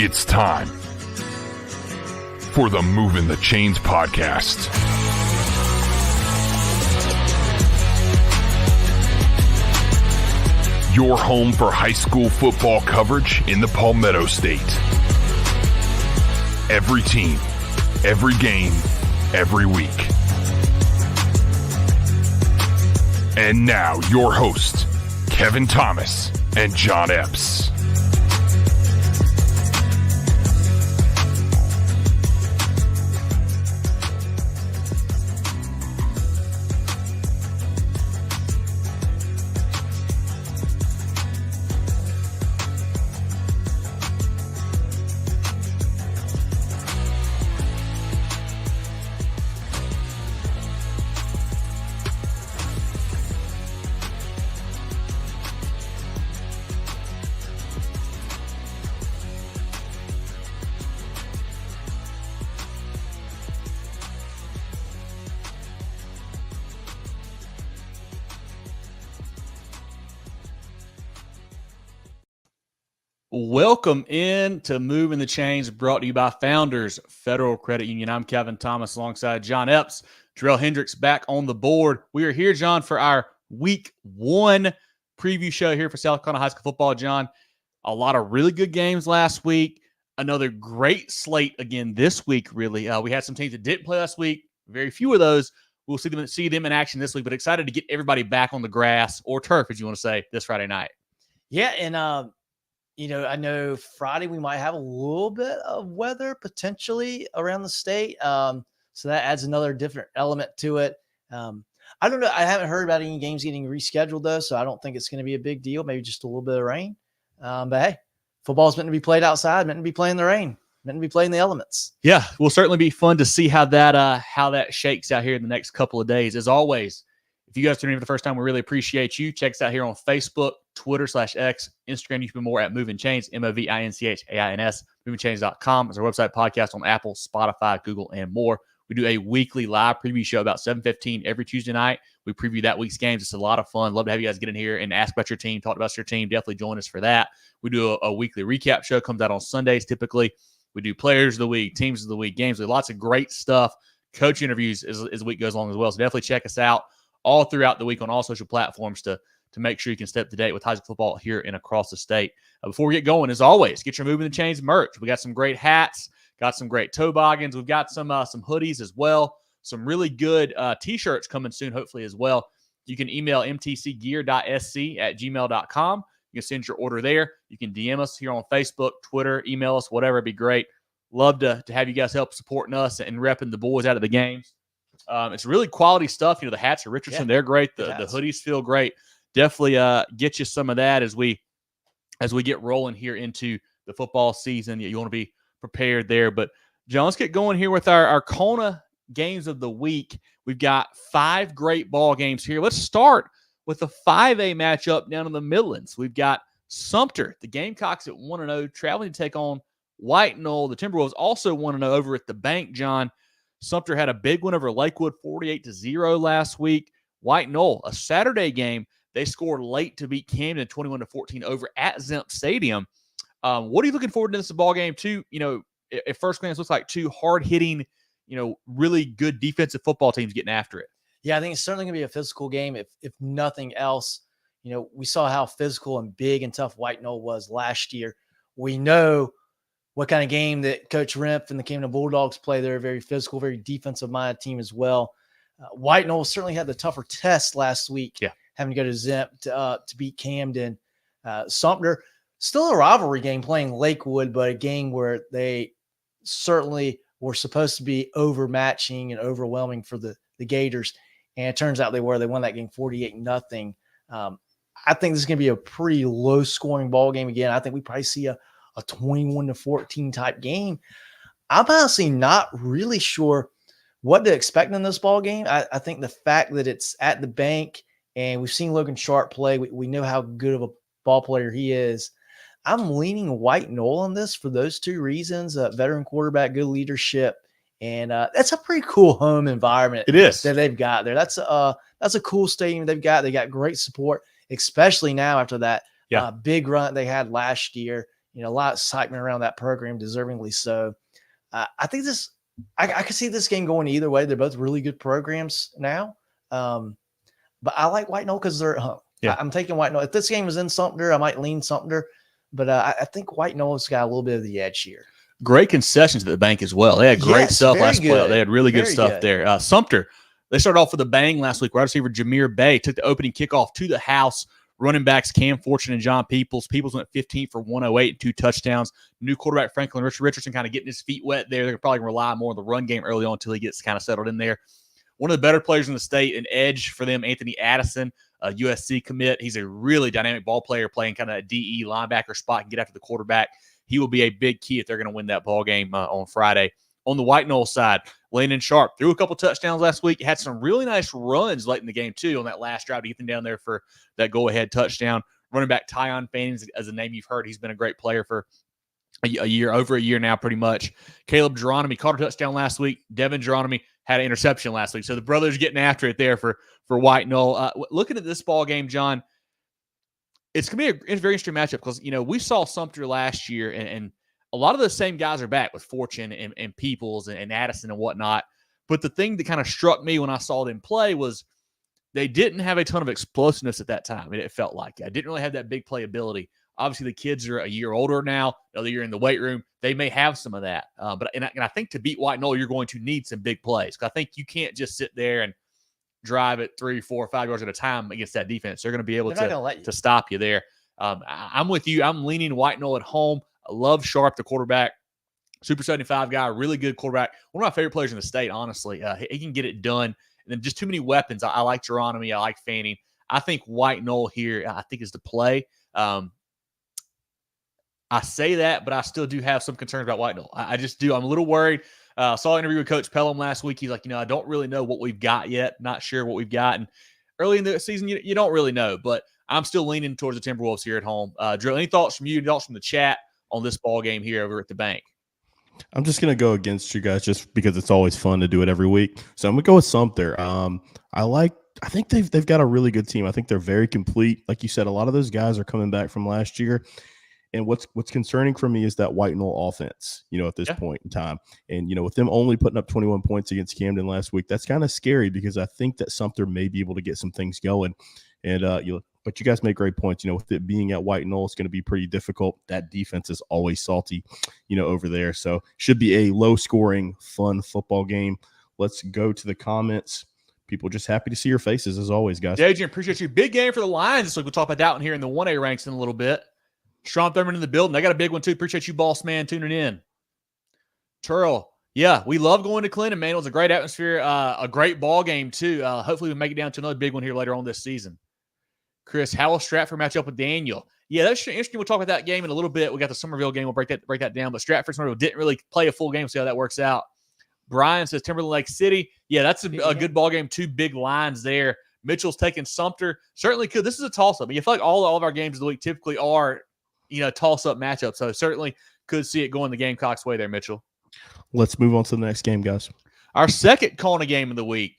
It's time for the Movin The Chains podcast. Your home for high school football coverage in the Palmetto State. Every team, every game, every week. And now your hosts, Kevin Thomas and John Epps. Welcome in to Movin The Chains, brought to you by Founders Federal Credit Union. I'm Kevin Thomas alongside John Epps. Jerel Hendricks back on the board. We are here, John, for our Week 1 preview show here for South Carolina High School football, John. A lot of really good games last week. Another great slate again this week, really. We had some teams that didn't play last week. Very few of those. We'll see them in action this week, but excited to get everybody back on the grass or turf, as you want to say, this Friday night. Yeah, and I know Friday we might have a little bit of weather potentially around the state. So that adds another different element to it. I don't know. I haven't heard about any games getting rescheduled, though, so I don't think it's going to be a big deal. Maybe just a little bit of rain. But, hey, football's meant to be played outside, meant to be playing the rain, meant to be playing the elements. Yeah, will certainly be fun to see how that shakes out here in the next couple of days. As always, if you guys are tuning in for the first time, we really appreciate you. Check us out here on Facebook, Twitter/X, Instagram. You can be more at Movin Chains, MOVINCHAINS. MovinChains.com is our website, podcast on Apple, Spotify, Google, and more. We do a weekly live preview show about 7:15 every Tuesday night. We preview that week's games. It's a lot of fun. Love to have you guys get in here and ask about your team, talk about your team. Definitely join us for that. We do a weekly recap show. Comes out on Sundays typically. We do players of the week, teams of the week, games. We have lots of great stuff. Coach interviews as the week goes along as well. So definitely check us out all throughout the week on all social platforms to make sure you can stay up to date with high school football here and across the state. Before we get going, as always, get your Movin The Chains merch. We got some great hats, got some great toboggans. We've got some hoodies as well, some really good T-shirts coming soon, hopefully as well. You can email mtcgear.sc@gmail.com. You can send your order there. You can DM us here on Facebook, Twitter, email us, whatever. It'd be great. Love to have you guys help supporting us and repping the boys out of the games. It's really quality stuff. The hats are Richardson. Yeah, they're great. The hoodies feel great. Definitely get you some of that as we get rolling here into the football season. You want to be prepared there. But, John, let's get going here with our CONA games of the week. We've got 5 great ball games here. Let's start with the 5A matchup down in the Midlands. We've got Sumter, the Gamecocks at 1-0, traveling to take on White Knoll. The Timberwolves also 1-0 over at the Bank, John. Sumter had a big win over Lakewood, 48-0 last week. White Knoll, a Saturday game, they scored late to beat Camden 21-14 over at Zemp Stadium. What are you looking forward to this ball game? Two, at first glance, looks like two hard-hitting, really good defensive football teams getting after it. Yeah, I think it's certainly going to be a physical game. If nothing else, we saw how physical and big and tough White Knoll was last year. We know what kind of game that Coach Rimpf and the Camden Bulldogs play. They're a very physical, very defensive-minded team as well. White Knoll certainly had the tougher test last week, having to go to Zemp to beat Camden. Sumter, still a rivalry game playing Lakewood, but a game where they certainly were supposed to be overmatching and overwhelming for the Gators. And it turns out they were. They won that game 48-0. I think this is going to be a pretty low-scoring ball game again. I think we probably see a 21-14 type game. I'm honestly not really sure what to expect in this ball game. I think the fact that it's at the Bank and we've seen Logan Sharp play, we know how good of a ball player he is. I'm leaning White Knoll on this for those two reasons: veteran quarterback, good leadership, and that's a pretty cool home environment. It is that they've got there. That's a cool stadium they've got. They got great support, especially now after that big run they had last year. A lot of excitement around that program, deservingly so. I think I could see this game going either way. They're both really good programs now. But I like White Knoll because they're at home. Yeah. I'm taking White Knoll. If this game was in Sumter, I might lean Sumter. But I think White Knoll's got a little bit of the edge here. Great concessions at the bank as well. They had great stuff last playoff. They had really good stuff there. Sumter, they started off with a bang last week. Wide receiver Jameer Bay took the opening kickoff to the house. Running backs Cam Fortune and John Peoples. Peoples went 15 for 108 and 2 touchdowns. New quarterback Franklin Richardson kind of getting his feet wet there. They're probably going to rely more on the run game early on until he gets kind of settled in there. One of the better players in the state, an edge for them, Anthony Addison, a USC commit. He's a really dynamic ball player playing kind of a DE linebacker spot and get after the quarterback. He will be a big key if they're going to win that ball game on Friday. On the White Knoll side, Landon Sharp threw a couple touchdowns last week. Had some really nice runs late in the game, too, on that last drive to get them down there for that go-ahead touchdown. Running back Tyon Fanning, as a name you've heard, he's been a great player for over a year now, pretty much. Caleb Geronimi caught a touchdown last week. Devin Geronimi had an interception last week. So the brothers getting after it there for White Knoll. Looking at this ball game, John, it's going to be a very interesting matchup because, we saw Sumter last year, and a lot of the same guys are back with Fortune and Peoples and Addison and whatnot. But the thing that kind of struck me when I saw them play was they didn't have a ton of explosiveness at that time. It felt like I didn't really have that big playability. Obviously, the kids are a year older now. Another year in the weight room. They may have some of that. But I think to beat White Knoll, you're going to need some big plays. Because I think you can't just sit there and drive it 3, 4, 5 yards at a time against that defense. They're going to be able to stop you there. I'm with you. I'm leaning White Knoll at home. I love Sharp, the quarterback. Super 75 guy, really good quarterback. One of my favorite players in the state, honestly. He can get it done. And then just too many weapons. I like Geronimi. I like Fanning. I think White Knoll here, I think, is the play. I say that, but I still do have some concerns about White Knoll. I just do. I'm a little worried. Saw an interview with Coach Pelham last week. He's like, I don't really know what we've got yet. Not sure what we've got. And early in the season, you don't really know. But I'm still leaning towards the Timberwolves here at home. Jerel, any thoughts from you? Any thoughts from the chat on this ball game here over at the bank? I'm just going to go against you guys just because it's always fun to do it every week. So I'm going to go with Sumter. I think they've got a really good team. I think they're very complete. Like you said, a lot of those guys are coming back from last year. And what's concerning for me is that White Knoll offense, at this point in time. And, with them only putting up 21 points against Camden last week, that's kind of scary because I think that Sumter may be able to get some things going. And, but you guys make great points. With it being at White Knoll, it's going to be pretty difficult. That defense is always salty, over there. So should be a low-scoring, fun football game. Let's go to the comments. People just happy to see your faces as always, guys. Adrian, appreciate you. Big game for the Lions this week. We'll talk about that one here in the 1A ranks in a little bit. Strom Thurman in the building. I got a big one, too. Appreciate you, boss man, tuning in. Turl, yeah, we love going to Clinton, man. It was a great atmosphere, a great ball game, too. Hopefully we make it down to another big one here later on this season. Chris, how will Stratford match up with Daniel? Yeah, that's interesting. We'll talk about that game in a little bit. We got the Summerville game. We'll break that down. But Stratford Summerville didn't really play a full game. See how that works out. Brian says Timberland Lake City. Yeah, that's a good ball game. 2 big lines there. Mitchell's taking Sumter. Certainly could. This is a toss-up. I feel like all of our games of the week typically are, toss-up matchups. So certainly could see it going the Gamecocks' way there, Mitchell. Let's move on to the next game, guys. Our second CONA game of the week.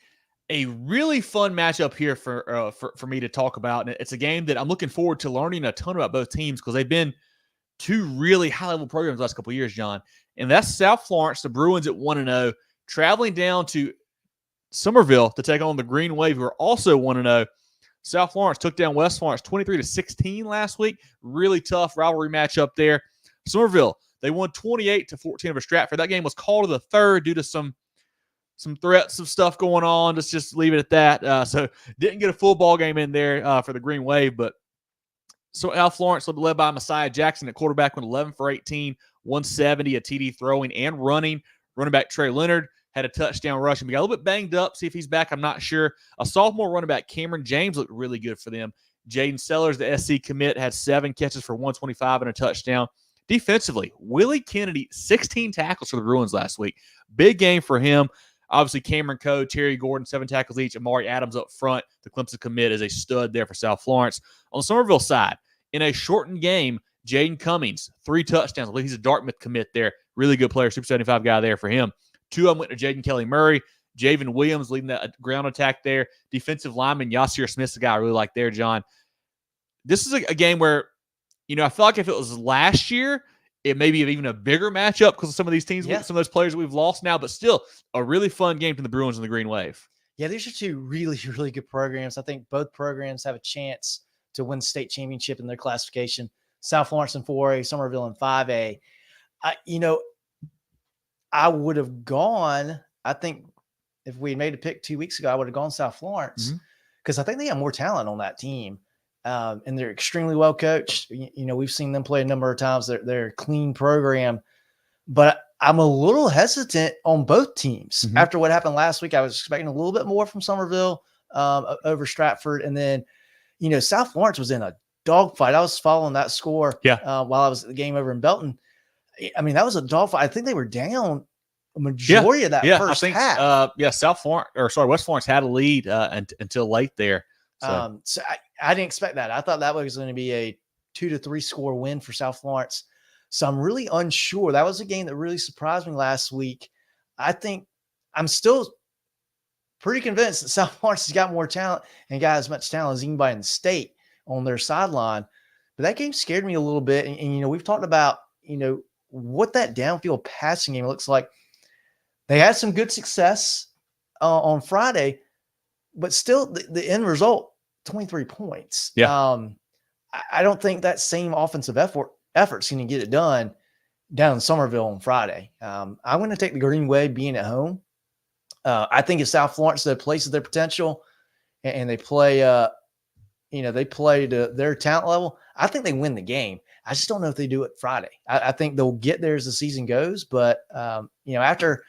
A really fun matchup here for me to talk about. And it's a game that I'm looking forward to learning a ton about both teams because they've been 2 really high-level programs the last couple of years, John. And that's South Florence, the Bruins at 1-0, traveling down to Summerville to take on the Green Wave, who are also 1-0. South Florence took down West Florence 23-16 last week. Really tough rivalry matchup there. Summerville, they won 28-14 over Stratford. That game was called to the third due to some threats of stuff going on. Let's just leave it at that. So didn't get a full ball game in there for the Green Wave, but so South Florence led by Messiah Jackson at quarterback, went 11 for 18, 170, a TD throwing and running. Running back Trey Leonard had a touchdown rushing. We got a little bit banged up. See if he's back. I'm not sure. A sophomore running back, Cameron James, looked really good for them. Jaden Sellers, the SC commit, had 7 catches for 125 and a touchdown. Defensively, Willie Kennedy, 16 tackles for the Bruins last week. Big game for him. Obviously, Cameron Coe, Terry Gordon, 7 tackles each. Amari Adams up front. The Clemson commit is a stud there for South Florence. On the Summerville side, in a shortened game, Jaden Cummings, 3 touchdowns. I believe he's a Dartmouth commit there. Really good player, Super 75 guy there for him. 2 of them went to Jaden Kelly Murray. Javen Williams leading that ground attack there. Defensive lineman Yasir Smith's the guy I really like there, John. This is a game where, I feel like if it was last year, it may be even a bigger matchup because of some of these teams, some of those players that we've lost now, but still a really fun game from the Bruins and the Green Wave. Yeah, these are two really, really good programs. I think both programs have a chance to win state championship in their classification. South Florence in 4A, Summerville in 5A. I would have gone, I think if we made a pick 2 weeks ago, I would have gone South Florence because I think they have more talent on that team. And they're extremely well coached. We've seen them play a number of times. They're a clean program, but I'm a little hesitant on both teams. After what happened last week, I was expecting a little bit more from Summerville over Stratford. And then, South Florence was in a dogfight. I was following that score while I was at the game over in Belton. I mean, that was a dogfight. I think they were down a majority of that first half. West Florence had a lead until late there. So I didn't expect that. I thought that was going to be a 2-3 score win for South Florence. So I'm really unsure. That was a game that really surprised me last week. I think I'm still pretty convinced that South Florence has got more talent and got as much talent as anybody in the state on their sideline. But that game scared me a little bit. And we've talked about, what that downfield passing game looks like. They had some good success on Friday, but still the end result, 23 points. Yeah. I don't think that same offensive effort's going to get it done down in Summerville on Friday. I'm going to take the Green Wave being at home. I think if South Florence plays to their potential and they play, they play to their talent level, I think they win the game. I just don't know if they do it Friday. I think they'll get there as the season goes, but after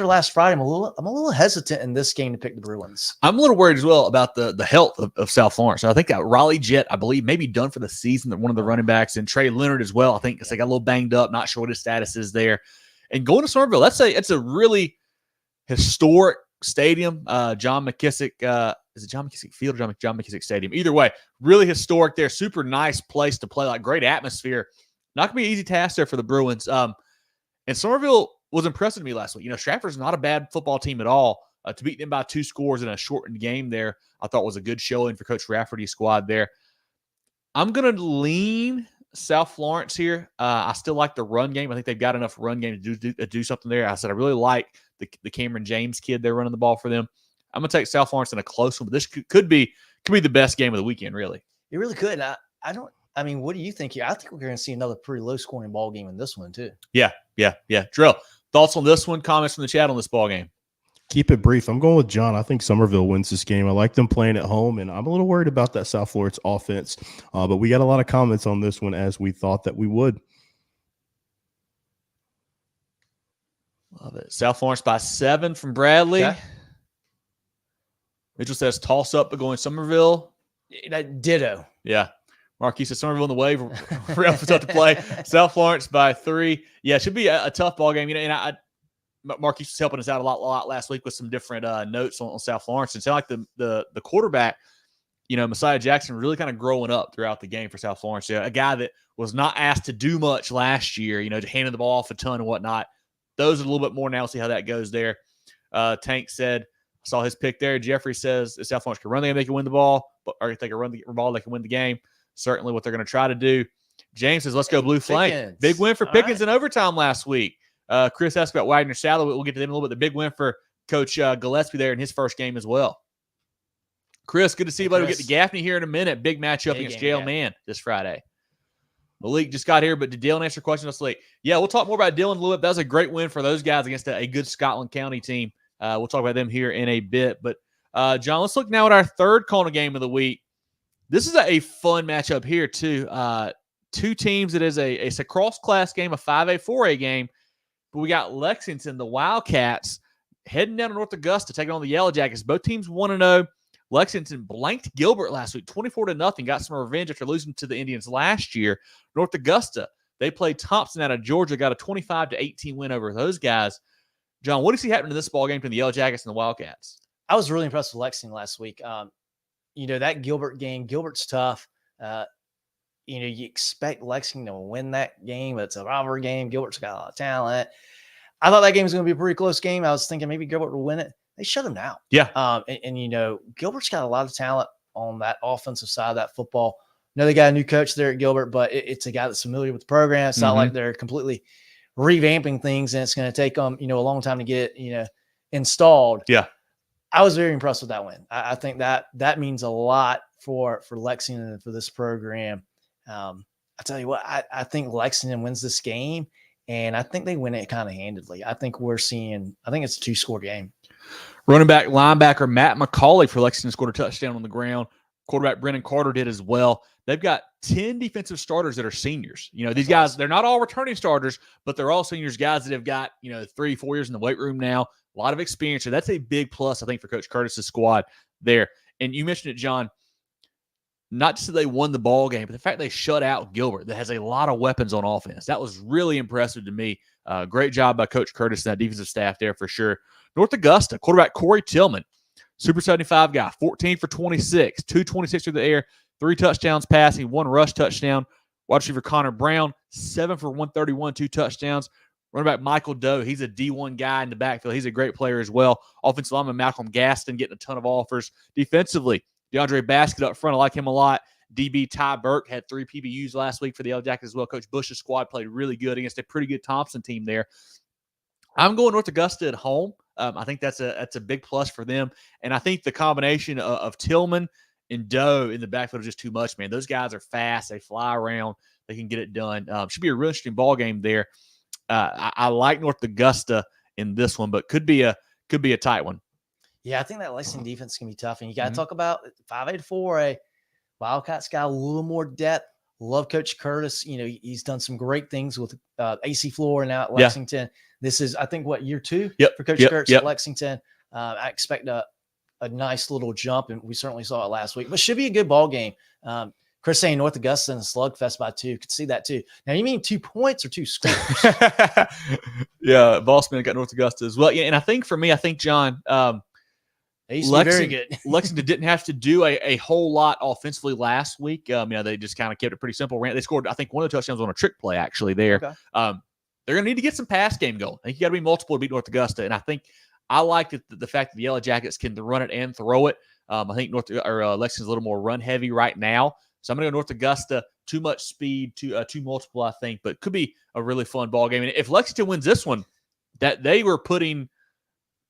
last Friday, I'm a little hesitant in this game to pick the Bruins. I'm a little worried as well about the health of South Florence. I think that Raleigh Jett, I believe, may be done for the season. That one of the running backs, and Trey Leonard as well. I think they got a little banged up. Not sure what his status is there. And going to Summerville, it's a really historic stadium. John McKissick, is it John McKissick Field or John McKissick Stadium? Either way, really historic there. Super nice place to play. Like great atmosphere. Not gonna be an easy task there for the Bruins. And Summerville was impressive to me last week. Stratford's not a bad football team at all. To beat them by 2 scores in a shortened game there, I thought was a good showing for Coach Rafferty's squad there. I'm going to lean South Florence here. I still like the run game. I think they've got enough run game to do something there. I said I really like the Cameron James kid they're running the ball for them. I'm going to take South Florence in a close one, but this could be the best game of the weekend, really. It really could. What do you think here? I think we're going to see another pretty low-scoring ball game in this one, too. Yeah. Jerel, thoughts on this one? Comments from the chat on this ball game? Keep it brief. I'm going with John. I think Summerville wins this game. I like them playing at home, and I'm a little worried about that South Florence offense. But we got a lot of comments on this one, as we thought that we would. Love it. South Florence by 7 from Bradley. Okay. Mitchell says toss up, but going Summerville. Ditto. Yeah. Marquis says Summerville on the wave. Real tough to play. South Florence by 3. Yeah, it should be a tough ball game. And Marquis was helping us out a lot last week with some different notes on South Florence. It sounded like the quarterback, Messiah Jackson, really kind of growing up throughout the game for South Florence. Yeah, a guy that was not asked to do much last year, handing the ball off a ton and whatnot. Those are a little bit more now. See how that goes there. Tank said, I saw his pick there. Jeffrey says if South Florence can run the game, they can win the ball. Or if they can run the ball, they can win the game. Certainly what they're going to try to do. James says, let's go Blue Flame. Big win for Pickens in overtime last week. Chris asked about Wagner Sallow. We'll get to them in a little bit. The big win for Coach Gillespie there in his first game as well. Chris, good to see you, buddy. We'll get to Gaffney here in a minute. Big matchup against JL Mann this Friday. Malik just got here, but did Dylan answer questions late? Yeah, we'll talk more about Dylan Lewis. That was a great win for those guys against a good Scotland County team. We'll talk about them here in a bit. But, John, let's look now at our third CONA game of the week. This is a fun matchup here, too. Two teams that is a cross-class game, a 5A, 4A game. But we got Lexington, the Wildcats, heading down to North Augusta, taking on the Yellow Jackets. Both teams 1-0. Lexington blanked Gilbert last week, 24-0. Got some revenge after losing to the Indians last year. North Augusta, they played Thompson out of Georgia, got a 25-18 win over those guys. John, what do you see happening in this ball game between the Yellow Jackets and the Wildcats? I was really impressed with Lexington last week. That Gilbert game, Gilbert's tough. You expect Lexington to win that game. It's a rivalry game. Gilbert's got a lot of talent. I thought that game was going to be a pretty close game. I was thinking maybe Gilbert will win it. They shut him down. Yeah. Gilbert's got a lot of talent on that offensive side of that football. know they got a new coach there at Gilbert, but it's a guy that's familiar with the program. It's not like they're completely revamping things, and it's going to take them, a long time to get it, installed. Yeah. I was very impressed with that win. I think that means a lot for Lexington and for this program. I tell you what, I think Lexington wins this game, and I think they win it kind of handedly. I think it's a 2-score game. Running back, linebacker Matt McCauley for Lexington scored a touchdown on the ground. Quarterback Brennan Carter did as well. They've got 10 defensive starters that are seniors. These guys, they're not all returning starters, but they're all seniors, guys that have got, 3-4 years in the weight room now, a lot of experience. So that's a big plus, I think, for Coach Curtis's squad there. And you mentioned it, John, not just that they won the ball game, but the fact they shut out Gilbert that has a lot of weapons on offense. That was really impressive to me. Great job by Coach Curtis and that defensive staff there for sure. North Augusta, quarterback Corey Tillman, Super 75 guy, 14 for 26, 226 through the air, 3 touchdowns passing, 1 rush touchdown. Wide receiver Connor Brown, 7 for 131, 2 touchdowns. Running back Michael Doe, he's a D1 guy in the backfield. He's a great player as well. Offensive lineman Malcolm Gaston getting a ton of offers. Defensively, DeAndre Basket up front. I like him a lot. DB Ty Burke had 3 PBUs last week for the Yellow Jackets as well. Coach Bush's squad played really good against a pretty good Thompson team there. I'm going North Augusta at home. I think that's a big plus for them. And I think the combination of Tillman and Doe in the backfield is just too much, man. Those guys are fast. They fly around. They can get it done. Should be a real interesting ball game there. I like North Augusta in this one, but could be a tight one. Yeah, I think that Lexington defense can be tough. And you got to talk about 5'8" Wildcats got a little more depth. Love Coach Curtis. He's done some great things with AC Floor now at Lexington. Yeah. This is, I think, year 2 for Coach Curtis at Lexington. I expect a nice little jump, and we certainly saw it last week. But should be a good ball game. Chris saying North Augusta and a slugfest by 2. Could see that too. Now, you mean 2 points or 2 scores? Yeah, Bossman got North Augusta as well. Yeah, and I think for me, John, very good. Lexington didn't have to do a whole lot offensively last week. They just kind of kept it pretty simple. They scored, I think, one of the touchdowns on a trick play actually there. Okay. They're going to need to get some pass game going. I think you got to be multiple to beat North Augusta, and I think I like the fact that the Yellow Jackets can run it and throw it. I think Lexington's a little more run heavy right now, so I'm going to go North Augusta. Too much speed, too multiple, I think, but could be a really fun ball game. And if Lexington wins this one, that they were putting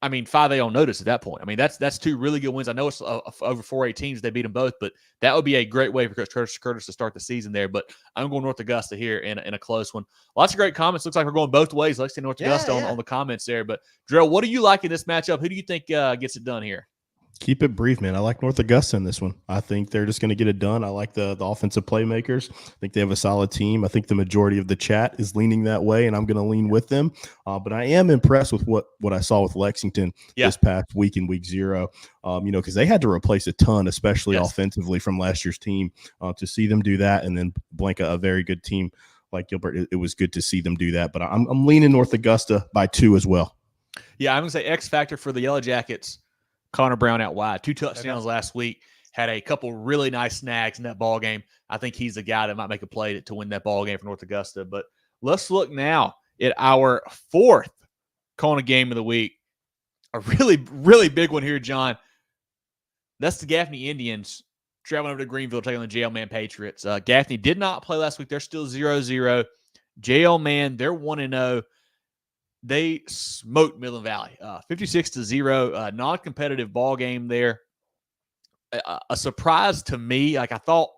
5A on notice at that point. That's 2 really good wins. I know it's over 4A teams. They beat them both, but that would be a great way for Coach Curtis to start the season there. But I'm going North Augusta here in a close one. Lots of great comments. Looks like we're going both ways. Lexington, North Augusta on the comments there. But, Jerel, what do you like in this matchup? Who do you think gets it done here? Keep it brief, man. I like North Augusta in this one. I think they're just going to get it done. I like the offensive playmakers. I think they have a solid team. I think the majority of the chat is leaning that way, and I'm going to lean with them. But I am impressed with what I saw with Lexington this past week in week 0, because they had to replace a ton, especially offensively from last year's team. To see them do that and then blank a very good team like Gilbert, it was good to see them do that. But I'm leaning North Augusta by 2 as well. Yeah, I'm going to say X factor for the Yellow Jackets. Connor Brown out wide, 2 touchdowns last week, had a couple really nice snags in that ball game. I think he's the guy that might make a play to win that ball game for North Augusta. But let's look now at our 4th CONA game of the week. A really, really big one here, John. That's the Gaffney Indians traveling over to Greenville taking on the JL Mann Patriots. Gaffney did not play last week. They're still 0-0. JL Mann, they're 1-0. They smoked Midland Valley, 56-0, non-competitive ball game there. A surprise to me. I thought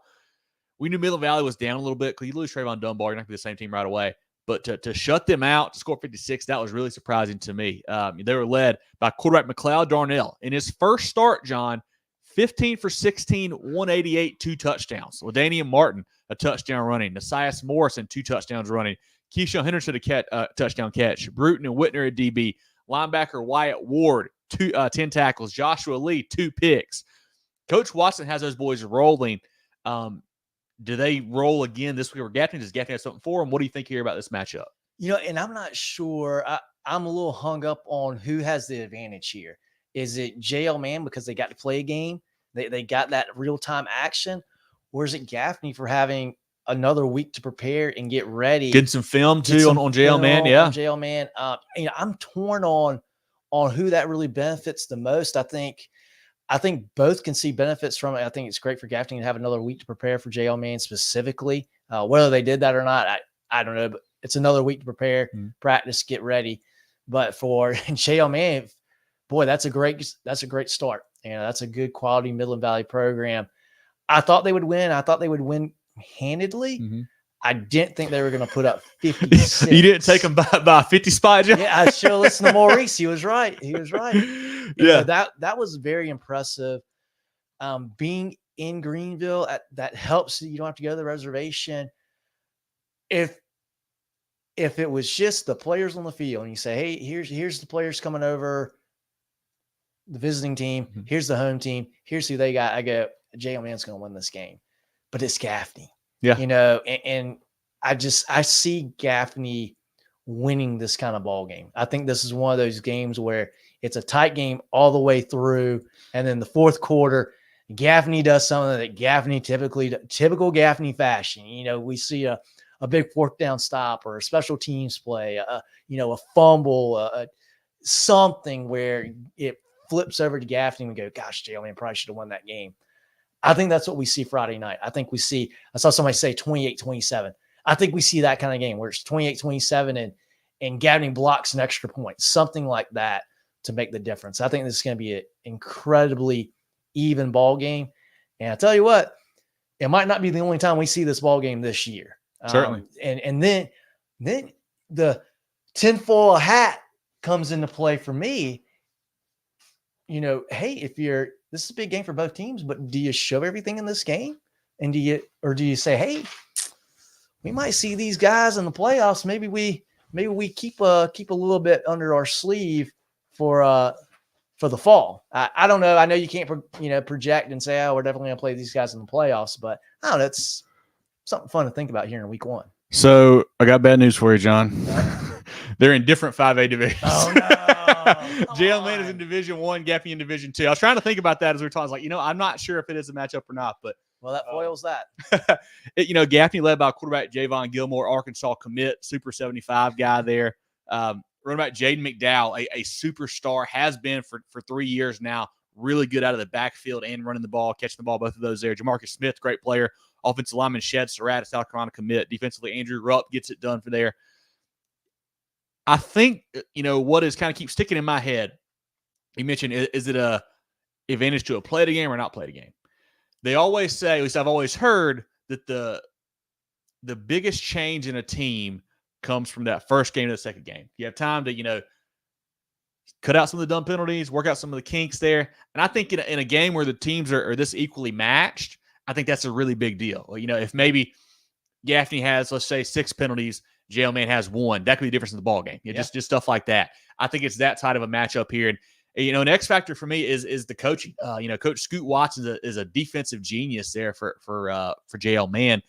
we knew Midland Valley was down a little bit because you lose Trayvon Dunbar, you're not going to be the same team right away. But to shut them out, to score 56, that was really surprising to me. They were led by quarterback McLeod Darnell. In his first start, John, 15 for 16, 188, 2 touchdowns. LaDainian Martin, a touchdown running. Nasias Morrison, 2 touchdowns running. Keyshawn Henderson, a touchdown catch. Bruton and Whitner, a DB. Linebacker Wyatt Ward, 10 tackles. Joshua Lee, 2 picks. Coach Watson has those boys rolling. Do they roll again this week over Gaffney? Does Gaffney have something for them? What do you think here about this matchup? And I'm not sure. I'm a little hung up on who has the advantage here. Is it JL Mann because they got to play a game? They got that real-time action? Or is it Gaffney for having another week to prepare and get ready? Getting some film, too, on JL Mann, yeah. On JL Mann. I'm torn on who that really benefits the most. I think I think both can see benefits from it. I think it's great for Gaffney to have another week to prepare for JL Mann specifically. Whether they did that or not, I don't know, but it's another week to prepare, practice, get ready. But for JL Mann, boy, that's a great start. That's a good quality Midland Valley program. I thought they would win. I thought they would win handedly. Mm-hmm. I didn't think they were going to put up 56. You didn't take them by 50 spots. Yeah, I should have listened to Maurice. He was right. Yeah, that was very impressive. Being in Greenville, that helps. You don't have to go to the reservation. If it was just the players on the field and you say, hey, here's the players coming over, the visiting team, here's the home team, here's who they got, I go, JL Mann's going to win this game. But it's Gaffney. Yeah. And I see Gaffney winning this kind of ball game. I think this is one of those games where it's a tight game all the way through. And then the fourth quarter, Gaffney does something that Gaffney typical Gaffney fashion. We see a big fourth down stop or a special teams play, a fumble, something where it flips over to Gaffney and we go, gosh, JL Mann probably should have won that game. I think that's what we see Friday night. I saw somebody say 28-27. I think we see that kind of game where it's 28-27 and Gaffney blocks an extra point, something like that to make the difference. I think this is going to be an incredibly even ball game. And I tell you what, it might not be the only time we see this ball game this year. Certainly. And then the tinfoil hat comes into play for me. Hey, this is a big game for both teams, but do you shove everything in this game? And do you say, hey, we might see these guys in the playoffs. Maybe we keep a little bit under our sleeve for the fall. I don't know. I know you can't project and say, oh, we're definitely going to play these guys in the playoffs, but I don't know. It's something fun to think about here in week 1. So I got bad news for you, John. They're in different 5A divisions. Oh, no. JL Mann is in Division 1, Gaffney in Division 2. I was trying to think about that as we were talking. I was like, I'm not sure if it is a matchup or not, but well, that foils that. Gaffney led by quarterback Javon Gilmore, Arkansas commit, Super 75 guy there. Running back Jaden McDowell, a superstar, has been for 3 years now. Really good out of the backfield and running the ball, catching the ball, both of those there. Jamarcus Smith, great player. Offensive lineman Shad Surratt, South Carolina commit. Defensively, Andrew Rupp gets it done for there. I think, what is kind of keeps sticking in my head, you mentioned, is it a advantage to play the game or not play the game? They always say, at least I've always heard, that the biggest change in a team comes from that first game to the second game. You have time to, cut out some of the dumb penalties, work out some of the kinks there. And I think in a game where the teams are this equally matched, I think that's a really big deal. If maybe Gaffney has, let's say, 6 penalties, JL Mann has 1, that could be the difference in the ball game. Just stuff like that. I think it's that side of a matchup here. And, an X factor for me is the coaching. Coach Scoot Watson is a defensive genius there for JL Mann.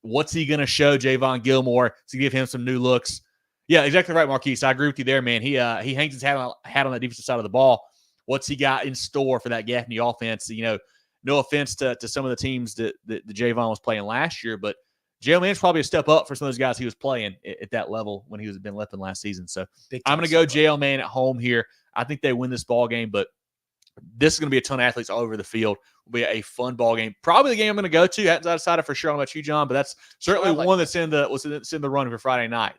What's he going to show Javon Gilmore to give him some new looks? Yeah, exactly right, Marquise. I agree with you there, man. He hangs his hat on that defensive side of the ball. What's he got in store for that Gaffney offense? No offense to some of the teams that Javon was playing last year, but JL Mann's probably a step up for some of those guys he was playing at that level when he was been left last season. So I'm going to go JL Mann at home here. I think they win this ball game, but this is going to be a ton of athletes all over the field. It'll be a fun ball game. Probably the game I'm going to go to. I haven't decided for sure. I don't know about you, John, but that's certainly one that's in the run for Friday night.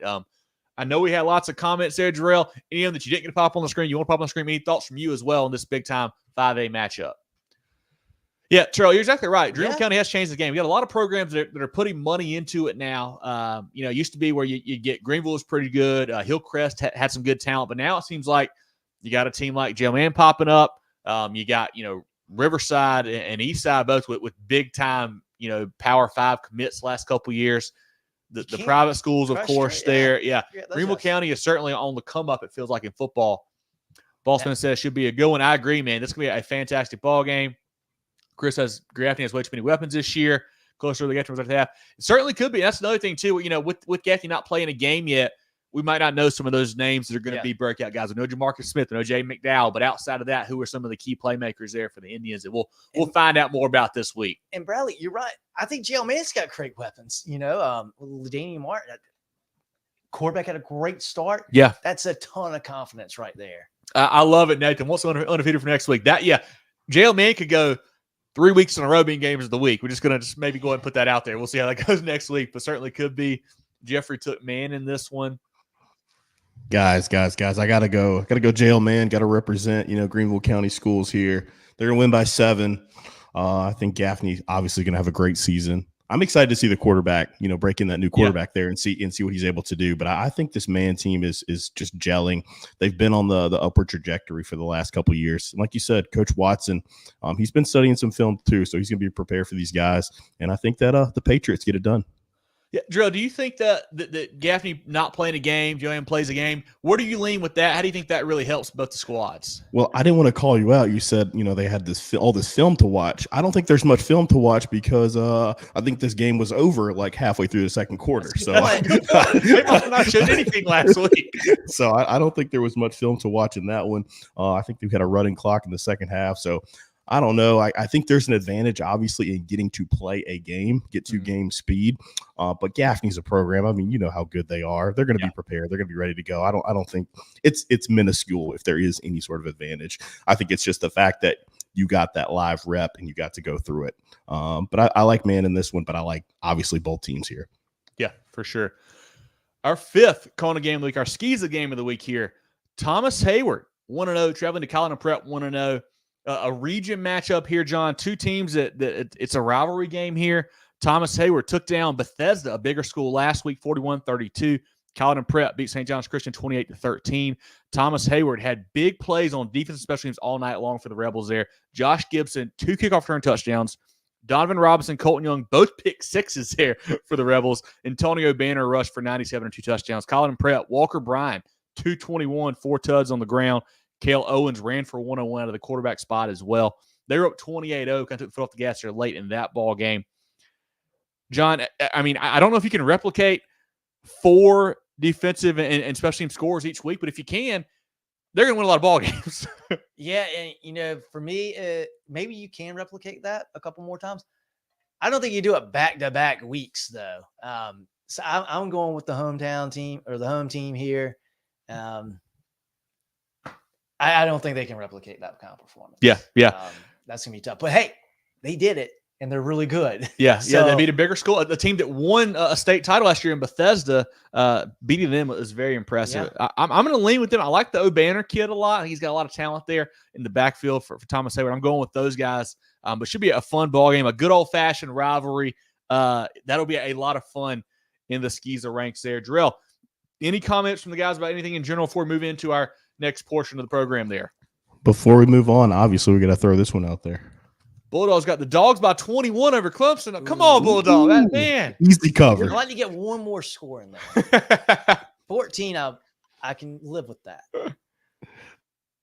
I know we had lots of comments there, Jerel. Any of them that you didn't get to pop on the screen, you want to pop on the screen? Any thoughts from you as well in this big-time 5A matchup? Yeah, Jerel, you're exactly right. Jerel County has changed the game. We got a lot of programs that are putting money into it now. It used to be where you get Greenville was pretty good. Hillcrest had some good talent, but now it seems like you got a team like JL Mann popping up. You got, Riverside and Eastside both with big-time, Power 5 commits last couple years. The private schools, of course, there. Yeah. Greenville County is certainly on the come-up, it feels like, in football. Boston says should be a good one. I agree, man. This is going to be a fantastic ball game. Gaffney has way too many weapons this year. Closer to the Gaffney was half. It certainly could be. That's another thing, too. With Gaffney not playing a game yet, we might not know some of those names that are going to be breakout guys. We know Jamarcus Smith, we know Jay McDowell, but outside of that, who are some of the key playmakers there for the Indians that we'll find out more about this week. And Bradley, you're right. I think JL Mann's got great weapons. LaDainian Martin, quarterback had a great start. Yeah. That's a ton of confidence right there. I love it, Nathan. What's undefeated for next week? JL Mann could go 3 weeks in a row being games of the week. We're just going to maybe go ahead and put that out there. We'll see how that goes next week, but certainly could be. Jeffrey took Mann in this one. Guys, I gotta go. JL Mann. Got to represent, Greenville County schools here. They're gonna win by 7. I think Gaffney obviously gonna have a great season. I'm excited to see the quarterback, break in that new quarterback there and see what he's able to do. But I think this Mann team is just gelling. They've been on the upward trajectory for the last couple of years. And like you said, Coach Watson, he's been studying some film too, so he's gonna be prepared for these guys. And I think that the Patriots get it done. Yeah, Jerel, do you think that Gaffney not playing a game, Joanne plays a game, where do you lean with that? How do you think that really helps both the squads? Well, I didn't want to call you out. You said, they had all this film to watch. I don't think there's much film to watch because I think this game was over like halfway through the second quarter. So they must have not showed anything last week. So I don't think there was much film to watch in that one. I think they've had a running clock in the second half. So I don't know. I think there's an advantage, obviously, in getting to play a game, get to game speed. But Gaffney's a program. I mean, you know how good they are. They're going to be prepared. They're going to be ready to go. I don't think it's minuscule if there is any sort of advantage. I think it's just the fact that you got that live rep and you got to go through it. But I like Mann in this one, but I like obviously both teams here. Yeah, for sure. Our 5th CONA game of the week, our SCISA game of the week here. Thomas Heyward, 1-0, traveling to Colleton Prep, 1-0. A region matchup here, John. Two teams that it's a rivalry game here. Thomas Heyward took down Bethesda, a bigger school, last week, 41-32. Colleton Prep beat St. John's Christian 28-13. Thomas Heyward had big plays on defensive special teams all night long for the Rebels there. Josh Gibson, 2 kickoff return touchdowns. Donovan Robinson, Colton Young, both pick 6s there for the Rebels. Antonio Banner rushed for 97 and 2 touchdowns. Colleton Prep, Walker Bryan, 221, 4 tuds on the ground. Cale Owens ran for 101 out of the quarterback spot as well. They were up 28-0, kind of took the foot off the gas there late in that ball game. John, I mean, I don't know if you can replicate 4 defensive and special team scores each week, but if you can, they're going to win a lot of ball games. Yeah, and, for me, maybe you can replicate that a couple more times. I don't think you do it back-to-back weeks, though. So I'm going with the hometown team or the home team here. I don't think they can replicate that kind of performance. Yeah. That's going to be tough. But, hey, they did it, and they're really good. Yeah, they beat a bigger school. The team that won a state title last year in Bethesda, beating them was very impressive. Yeah. I'm going to lean with them. I like the O'Banner kid a lot. He's got a lot of talent there in the backfield for Thomas Heyward. I'm going with those guys. But should be a fun ball game, a good old-fashioned rivalry. That'll be a lot of fun in the SCISA ranks there. Jerel, any comments from the guys about anything in general before we move into our next portion of the program there? Before we move on, obviously we got to throw this one out there. Bulldogs got the Dogs by 21 over Clemson. Come on, Bulldog. That man. Easy cover. We're glad to get one more score in there. 14, I can live with that.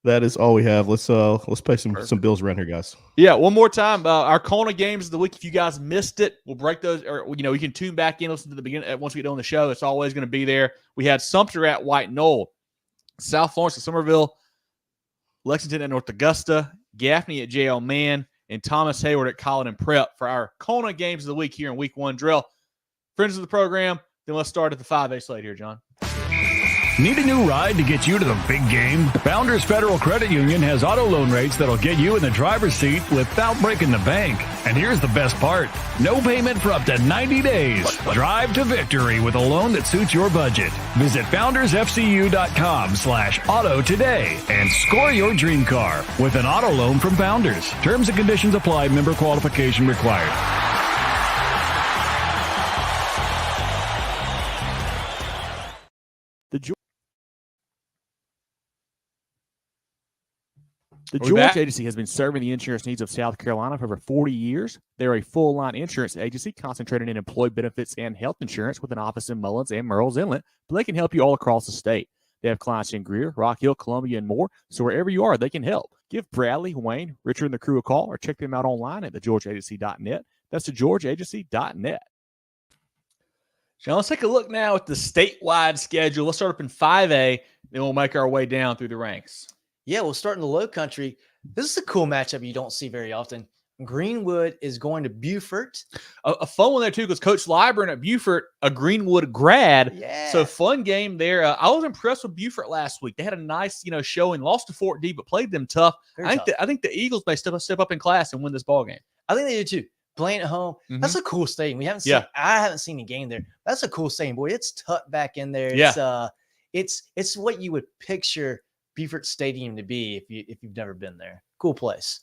That is all we have. Let's play some Bills around here, guys. Yeah, one more time. Our CONA games of the week. If you guys missed it, we'll break those, or you can tune back in, listen to the beginning once we get on the show. It's always going to be there. We had Sumter at White Knoll, South Florence at Summerville, Lexington at North Augusta, Gaffney at JL Mann, and Thomas Heyward at Colleton Prep for our CONA games of the week here in week 1. Jerel, friends of the program, then let's start at the 5A slate here, John. Need a new ride to get you to the big game? Founders Federal Credit Union has auto loan rates that'll get you in the driver's seat without breaking the bank. And here's the best part. No payment for up to 90 days. Drive to victory with a loan that suits your budget. Visit foundersfcu.com/auto today and score your dream car with an auto loan from Founders. Terms and conditions apply. Member qualification required. The Georgia Agency has been serving the insurance needs of South Carolina for over 40 years. They're a full-line insurance agency concentrated in employee benefits and health insurance with an office in Mullins and Murrells Inlet, but they can help you all across the state. They have clients in Greer, Rock Hill, Columbia, and more, so wherever you are, they can help. Give Bradley, Wayne, Richard, and the crew a call or check them out online at thegeorgiaagency.net. That's thegeorgiaagency.net. Now, let's take a look now at the statewide schedule. Let's start up in 5A, then we'll make our way down through the ranks. Yeah, we'll start in the Low Country. This is a cool matchup you don't see very often. Greenwood is going to Beaufort. A fun one there too, because Coach Liburn at Beaufort, a Greenwood grad. Yeah. So fun game there. I was impressed with Beaufort last week. They had a nice, showing. Lost to Fort D, but played them tough. I think the Eagles may step up in class and win this ball game. I think they do too. Playing at home, that's a cool stadium. We haven't seen. Yeah. I haven't seen a game there. That's a cool stadium, boy. It's tucked back in there. Yeah. It's what you would picture Beaufort Stadium to be if you've never been there. Cool place.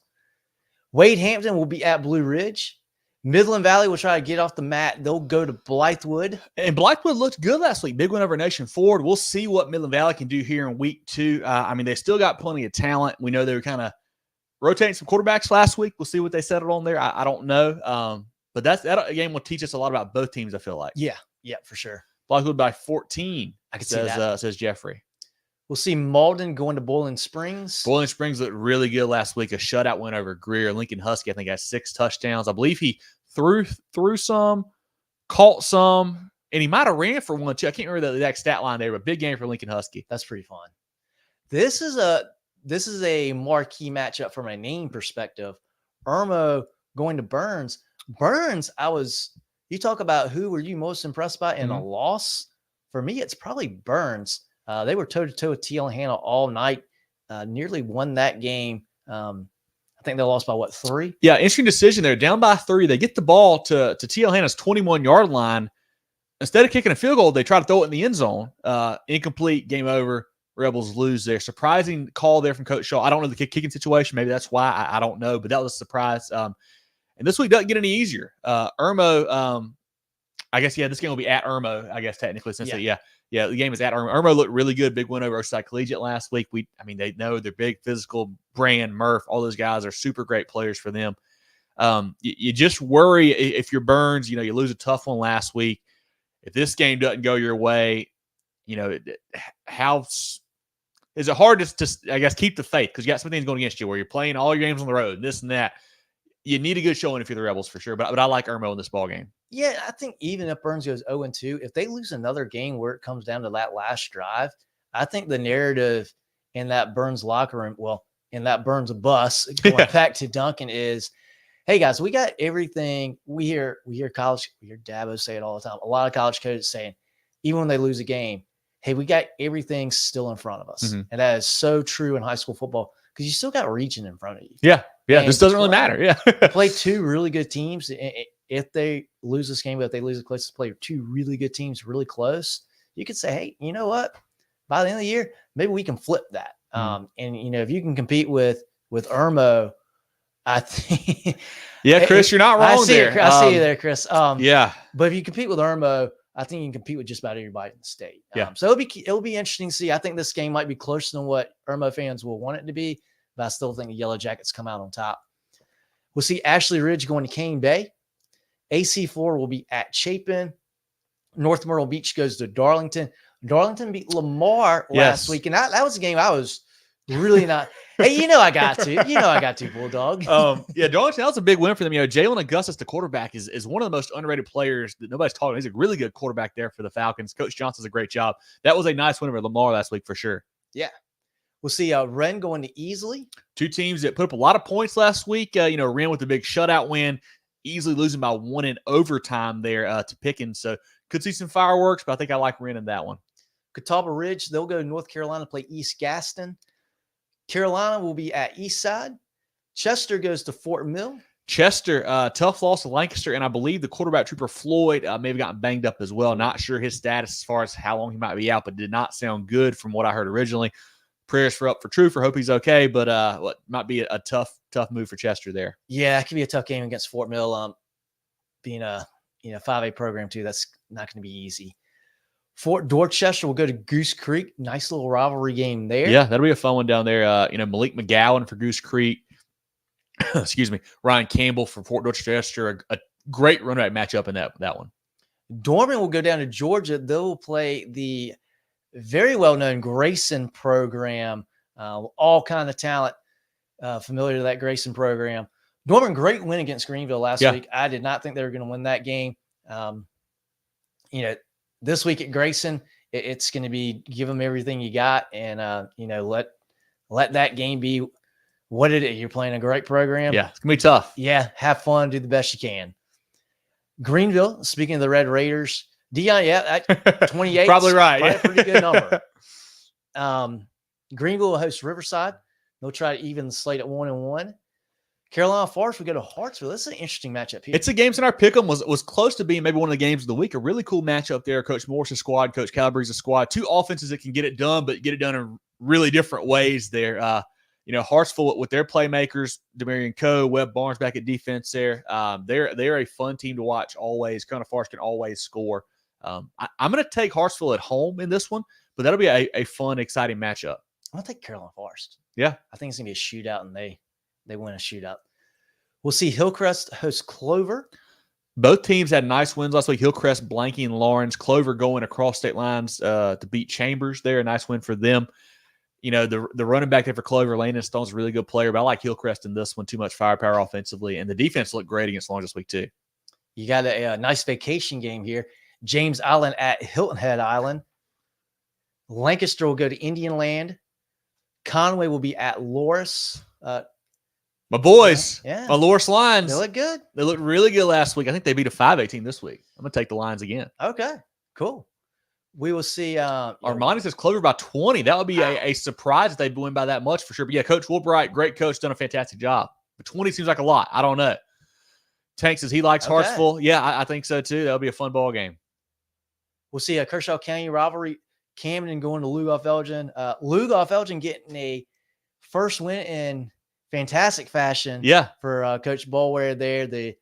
Wade Hampton will be at Blue Ridge. Midland Valley will try to get off the mat. They'll go to Blythewood. And Blythewood looked good last week. Big win over Nation Ford. We'll see what Midland Valley can do here in week 2. They still got plenty of talent. We know they were kind of rotating some quarterbacks last week. We'll see what they settled on there. I don't know. But that game will teach us a lot about both teams, I feel like. Yeah, for sure. Blythewood by 14. I can see that. Says Jeffrey. We'll see Malden going to Boiling Springs. Boiling Springs looked really good last week. A shutout win over Greer. Lincoln Husky, I think, has 6 touchdowns. I believe he threw some, caught some, and he might have ran for one too. I can't remember the exact stat line there, but big game for Lincoln Husky. That's pretty fun. This is a marquee matchup from a name perspective. Irmo going to Burns. Burns, you talk about who were you most impressed by in a loss? For me, it's probably Burns. They were toe-to-toe with TL Hanna all night, nearly won that game. I think they lost by, 3? Yeah, interesting decision there. Down by 3. They get the ball to TL Hanna's 21-yard line. Instead of kicking a field goal, they try to throw it in the end zone. Incomplete, game over. Rebels lose there. Surprising call there from Coach Shaw. I don't know the kicking situation. Maybe that's why. I don't know, but that was a surprise. And this week doesn't get any easier. Irmo, I guess, this game will be at Irmo, I guess, technically, since Yeah, the game is at Irmo. Irmo looked really good. Big win over Oceanside Collegiate last week. They know they're big physical brand. Murph, all those guys are super great players for them. You just worry if you're Burns, you lose a tough one last week. If this game doesn't go your way, how is it hard to I guess, keep the faith? Because you got some things going against you where you're playing all your games on the road, this and that. You need a good showing if you're the Rebels for sure. But I like Irmo in this ball game. Yeah, I think even if Burns goes 0-2, if they lose another game where it comes down to that last drive, I think the narrative in that Burns locker room, in that Burns bus going back to Duncan is, hey guys, we got everything. We hear Dabo say it all the time. A lot of college coaches saying, even when they lose a game, hey, we got everything still in front of us. And that is so true in high school football because you still got region in front of you. Yeah. This doesn't really matter. Yeah. Play 2 really good teams. If they lose this game, but if they lose the closest, play 2 really good teams really close, you could say, hey, you know what? By the end of the year, maybe we can flip that. And if you can compete with Irmo, I think. Yeah, Chris, you're not wrong there. I see you there, Chris. Yeah. But if you compete with Irmo, I think you can compete with just about everybody in the state. So it'll be interesting to see. I think this game might be closer than what Irmo fans will want it to be, but I still think the Yellow Jackets come out on top. We'll see Ashley Ridge going to Cane Bay. AC4 will be at Chapin. North Myrtle Beach goes to Darlington. Darlington beat Lamar last week, and that was a game I was really not. Hey, I got to, Bulldog. Darlington, that was a big win for them. Jalen Augustus, the quarterback, is one of the most underrated players that nobody's talking about. He's a really good quarterback there for the Falcons. Coach Johnson does a great job. That was a nice win over Lamar last week for sure. Yeah. We'll see Wren going to Easley. 2 teams that put up a lot of points last week. Wren with a big shutout win. Easily losing by 1 in overtime there to Pickens. So could see some fireworks, but I think I like Wren in that one. Catawba Ridge, they'll go to North Carolina to play East Gaston. Carolina will be at Eastside. Chester goes to Fort Mill. Chester, tough loss to Lancaster, and I believe the quarterback Trooper Floyd may have gotten banged up as well. Not sure his status as far as how long he might be out, but did not sound good from what I heard originally. Prayers for Trooper. Hope he's okay, but might be a tough move for Chester there. Yeah, it could be a tough game against Fort Mill. Being a 5A program too, that's not going to be easy. Fort Dorchester will go to Goose Creek. Nice little rivalry game there. Yeah, that'll be a fun one down there. Malik McGowan for Goose Creek. Excuse me. Ryan Campbell for Fort Dorchester. A great run rate matchup in that one. Dorman will go down to Georgia. They'll play the very well-known Grayson program. All kind of talent familiar to that Grayson program. Dorman, great win against Greenville last week. I did not think they were going to win that game. This week at Grayson, it's going to be give them everything you got and, let that game be What is it? You're playing a great program. Yeah, it's going to be tough. Yeah, have fun, do the best you can. Greenville, speaking of the Red Raiders, Dion, 28. Probably right. Probably a pretty good number. Greenville will host Riverside. They'll try to even the slate at 1-1. Carolina Forest, we go to Hartsville. This is an interesting matchup here. It's a games in our pick'em was close to being maybe one of the games of the week. A really cool matchup there. Coach Morris's squad, Coach Calabrese's squad. Two offenses that can get it done, but get it done in really different ways there. Hartsville with their playmakers, Demarion Coe, Webb Barnes back at defense there. They're a fun team to watch always. Carolina Forest can always score. I'm going to take Hartsville at home in this one, but that'll be a fun, exciting matchup. I'm going to take Carolina Forest. Yeah. I think it's going to be a shootout, and they win a shootout. We'll see Hillcrest host Clover. Both teams had nice wins last week. Hillcrest blanking Lawrence. Clover going across state lines to beat Chambers there. A nice win for them. The running back there for Clover, Landon Stone's a really good player, but I like Hillcrest in this one. Too much firepower offensively, and the defense looked great against Lawrence this week too. You got a nice vacation game here. James Island at Hilton Head Island. Lancaster will go to Indian Land. Conway will be at Loris. My boys, yeah. My Loris Lions. They look good. They looked really good last week. I think they beat a 5A team this week. I'm going to take the Lions again. Okay, cool. We will see. Armani says Clover by 20. That would be a surprise if they win by that much for sure. But yeah, Coach Woolbright, great coach, done a fantastic job. But 20 seems like a lot. I don't know. Tank says he likes Hartsville. Yeah, I think so too. That'll be a fun ball game. We'll see a Kershaw County rivalry. Camden going to Lugoff-Elgin. Lugoff-Elgin getting a first win in fantastic fashion. Yeah, for Coach Boulware there. The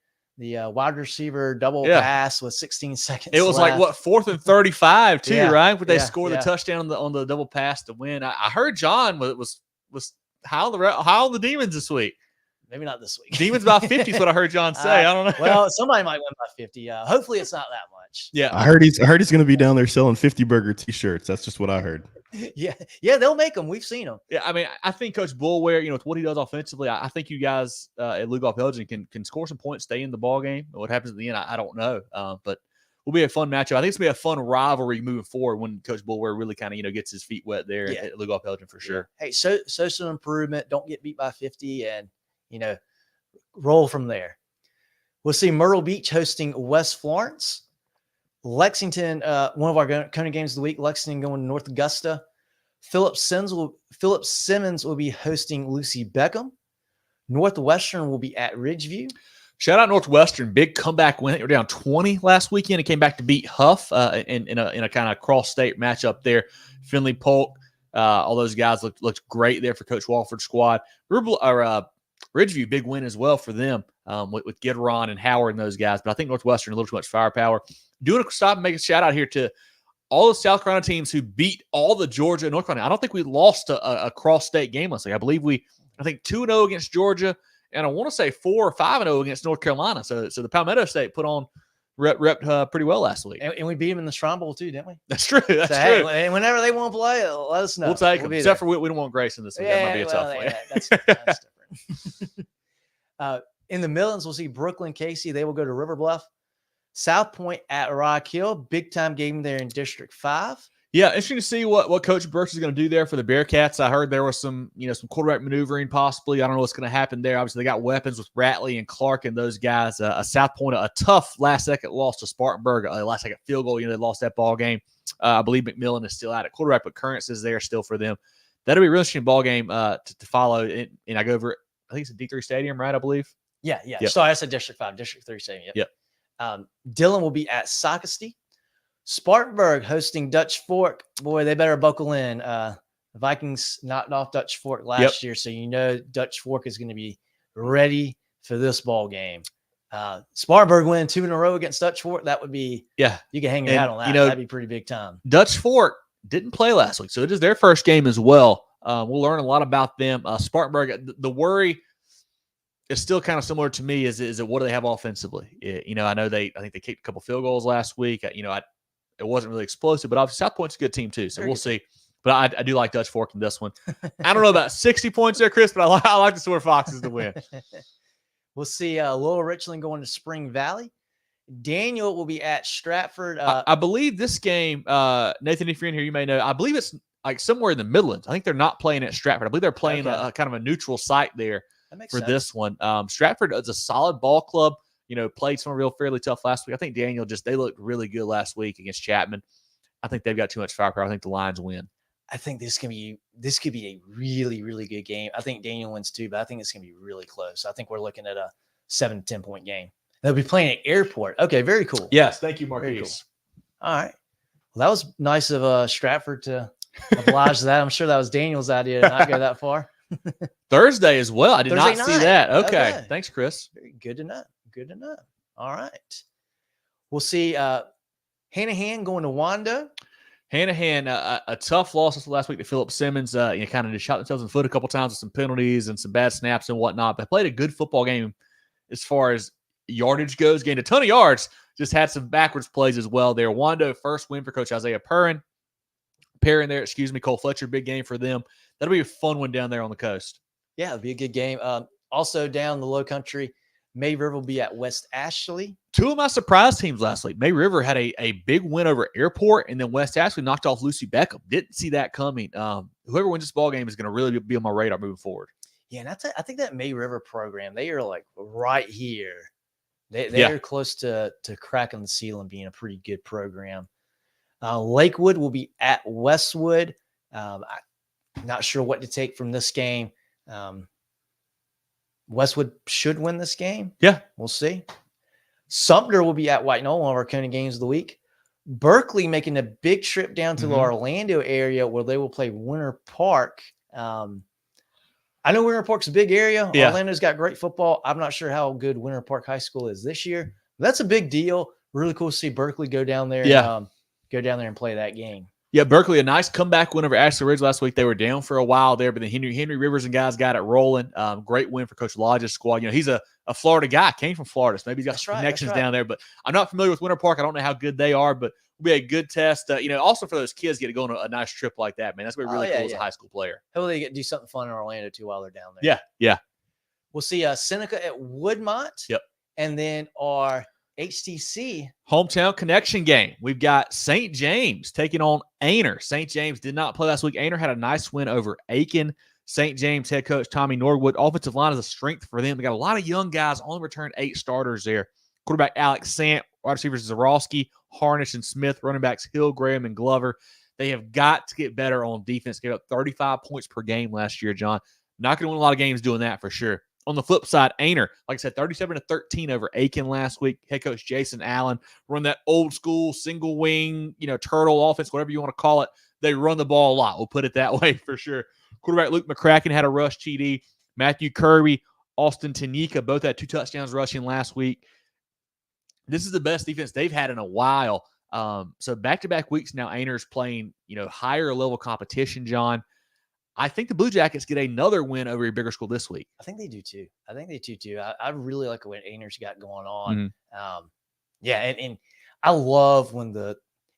wide receiver double pass with 16 seconds. It was left. like 4th and 35 too, right? But they scored the touchdown on the double pass to win. I heard John was how the Demons this week. Maybe not this week. Demons by 50 is what I heard John say. I don't know. Well, somebody might win by 50. Hopefully it's not that much. Yeah, I heard he's going to be down there selling 50 burger T-shirts. That's just what I heard. Yeah, they'll make them. We've seen them. Yeah, I mean, I think Coach Boulware, with what he does offensively, I think you guys at Lugoff-Elgin can score some points, stay in the ball game. What happens at the end, I don't know. But will be a fun matchup. I think it's going to be a fun rivalry moving forward when Coach Boulware really kind of gets his feet wet there at Lugoff-Elgin for sure. Hey, social improvement. Don't get beat by 50, and roll from there. We'll see Myrtle Beach hosting West Florence. Lexington, one of our CONA games of the week. Lexington going to North Augusta. Philip Simmons will be hosting Lucy Beckham. Northwestern will be at Ridgeview. Shout out Northwestern, big comeback win. They were down 20 last weekend and came back to beat Huff in a kind of cross-state matchup there. Finley Polk, all those guys looked great there for Coach Walford's squad. Ridgeview, big win as well for them with Gidron and Heyward and those guys. But I think Northwestern a little too much firepower. Doing a stop and make a shout out here to all the South Carolina teams who beat all the Georgia and North Carolina. I don't think we lost a cross-state game last week. I believe I think 2-0 against Georgia, and I want to say 4 or 5-0 against North Carolina. So the Palmetto State put on repped pretty well last week. And we beat them in the Shrine Bowl too, didn't we? That's true. That's true. Hey, and whenever they want to play, let us know. We'll take them. Except for we don't want Grayson this week. That might be a tough one. That's different. In the Midlands, we'll see Brooklyn, Casey. They will go to River Bluff. South Point at Rock Hill. Big time game there in District 5. Yeah, interesting to see what Coach Burks is going to do there for the Bearcats. I heard there was some quarterback maneuvering possibly. I don't know what's going to happen there. Obviously, they got weapons with Ratley and Clark and those guys. A South Point, a tough last-second loss to Spartanburg, a last-second field goal. They lost that ball game. I believe McMillan is still out at quarterback, but Currents is there still for them. That'll be a real interesting ball game to follow. And I go over, I think it's at D3 Stadium, right, I believe? Yeah. Yep. Sorry, I said District 5, District 3 Stadium. Yep. Dillon will be at Socastee. Spartanburg hosting Dutch Fork. Boy, they better buckle in. The Vikings knocked off Dutch Fork last year, so Dutch Fork is going to be ready for this ball game. Spartanburg win 2 in a row against Dutch Fork. That would be you can hang your hat on that. That'd be pretty big time. Dutch Fork didn't play last week, so it is their first game as well. We'll learn a lot about them. Spartanburg, the worry is still kind of similar to me. Is what do they have offensively? I know I think they kicked a couple field goals last week. It wasn't really explosive, but obviously South Point's a good team too. So we'll see. But I do like Dutch Fork in this one. I don't know about 60 points there, Chris, but I like the Sore Foxes to win. We'll see Lower Richland going to Spring Valley. Daniel will be at Stratford. I believe this game, Nathan, if you're in here, you may know. I believe it's like somewhere in the Midlands. I think they're not playing at Stratford. I believe they're playing a kind of a neutral site there for this one. Stratford is a solid ball club. Played Summerville fairly tough last week. I think Daniel they looked really good last week against Chapman. I think they've got too much firepower. I think the Lions win. I think this could be a really, really good game. I think Daniel wins too, but I think it's going to be really close. I think we're looking at a 7 to 10 point game. They'll be playing at Airport. Okay, very cool. Yes, thank you, Marquise. Cool. All right. Well, that was nice of Stratford to oblige that. I'm sure that was Daniel's idea to not go that far. Thursday as well. I did not see that. Okay. Thanks, Chris. Very good to know. Good to know. All right. We'll see Hanahan going to Wando. Hanahan, a tough loss last week to Philip Simmons. Kind of just shot themselves in the foot a couple times with some penalties and some bad snaps and whatnot. But played a good football game as far as yardage goes. Gained a ton of yards. Just had some backwards plays as well there. Wando, first win for Coach Isaiah Perrin there. Cole Fletcher, big game for them. That'll be a fun one down there on the coast. Yeah, it'll be a good game. Also down the Low Country, May River will be at West Ashley. Two of my surprise teams last week. May River had a big win over Airport, and then West Ashley knocked off Lucy Beckham. Didn't see that coming. Whoever wins this ball game is going to really be on my radar moving forward. Yeah, and I think that May River program, they are like right here. They are close to cracking the seal and being a pretty good program. Lakewood will be at Westwood. I'm not sure what to take from this game. Westwood should win this game. Yeah. We'll see. Sumter will be at White Knoll, one of our CONA games of the week. Berkeley making a big trip down to the Orlando area where they will play Winter Park. I know Winter Park's a big area. Yeah. Orlando's got great football. I'm not sure how good Winter Park High School is this year. But that's a big deal. Really cool to see Berkeley go down there. Go down there and play that game. Yeah, Berkeley, a nice comeback win over Ashley Ridge last week. They were down for a while there, but then Henry Rivers and guys got it rolling. Great win for Coach Lodge's squad. He's a Florida guy, came from Florida, so maybe he's got some connections down there. But I'm not familiar with Winter Park. I don't know how good they are, but it'll be a good test. Also for those kids get to go on a nice trip like that, man. That's going to be really cool as a high school player. Hopefully they get to do something fun in Orlando too while they're down there. Yeah. We'll see Seneca at Woodmont. Yep. And then our HTC hometown connection game. We've got St. James taking on Aner. St. James did not play last week. Aner had a nice win over Aiken. St. James head coach Tommy Norwood. Offensive line is a strength for them. They got a lot of young guys. Only returned 8 starters there. Quarterback Alex Sant, wide receivers Zarowski, Harnish, and Smith. Running backs Hill, Graham, and Glover. They have got to get better on defense. Gave up 35 points per game last year, John. Not going to win a lot of games doing that for sure. On the flip side, Aner, like I said, 37-13 over Aiken last week. Head coach Jason Allen run that old school single wing, turtle offense, whatever you want to call it. They run the ball a lot. We'll put it that way for sure. Quarterback Luke McCracken had a rush TD. Matthew Kirby, Austin Tanika, both had 2 touchdowns rushing last week. This is the best defense they've had in a while. So back-to-back weeks now, Aner's playing, higher level competition, John. I think the Blue Jackets get another win over a bigger school this week. I think they do too. I really like what Aner's got going on. And I love when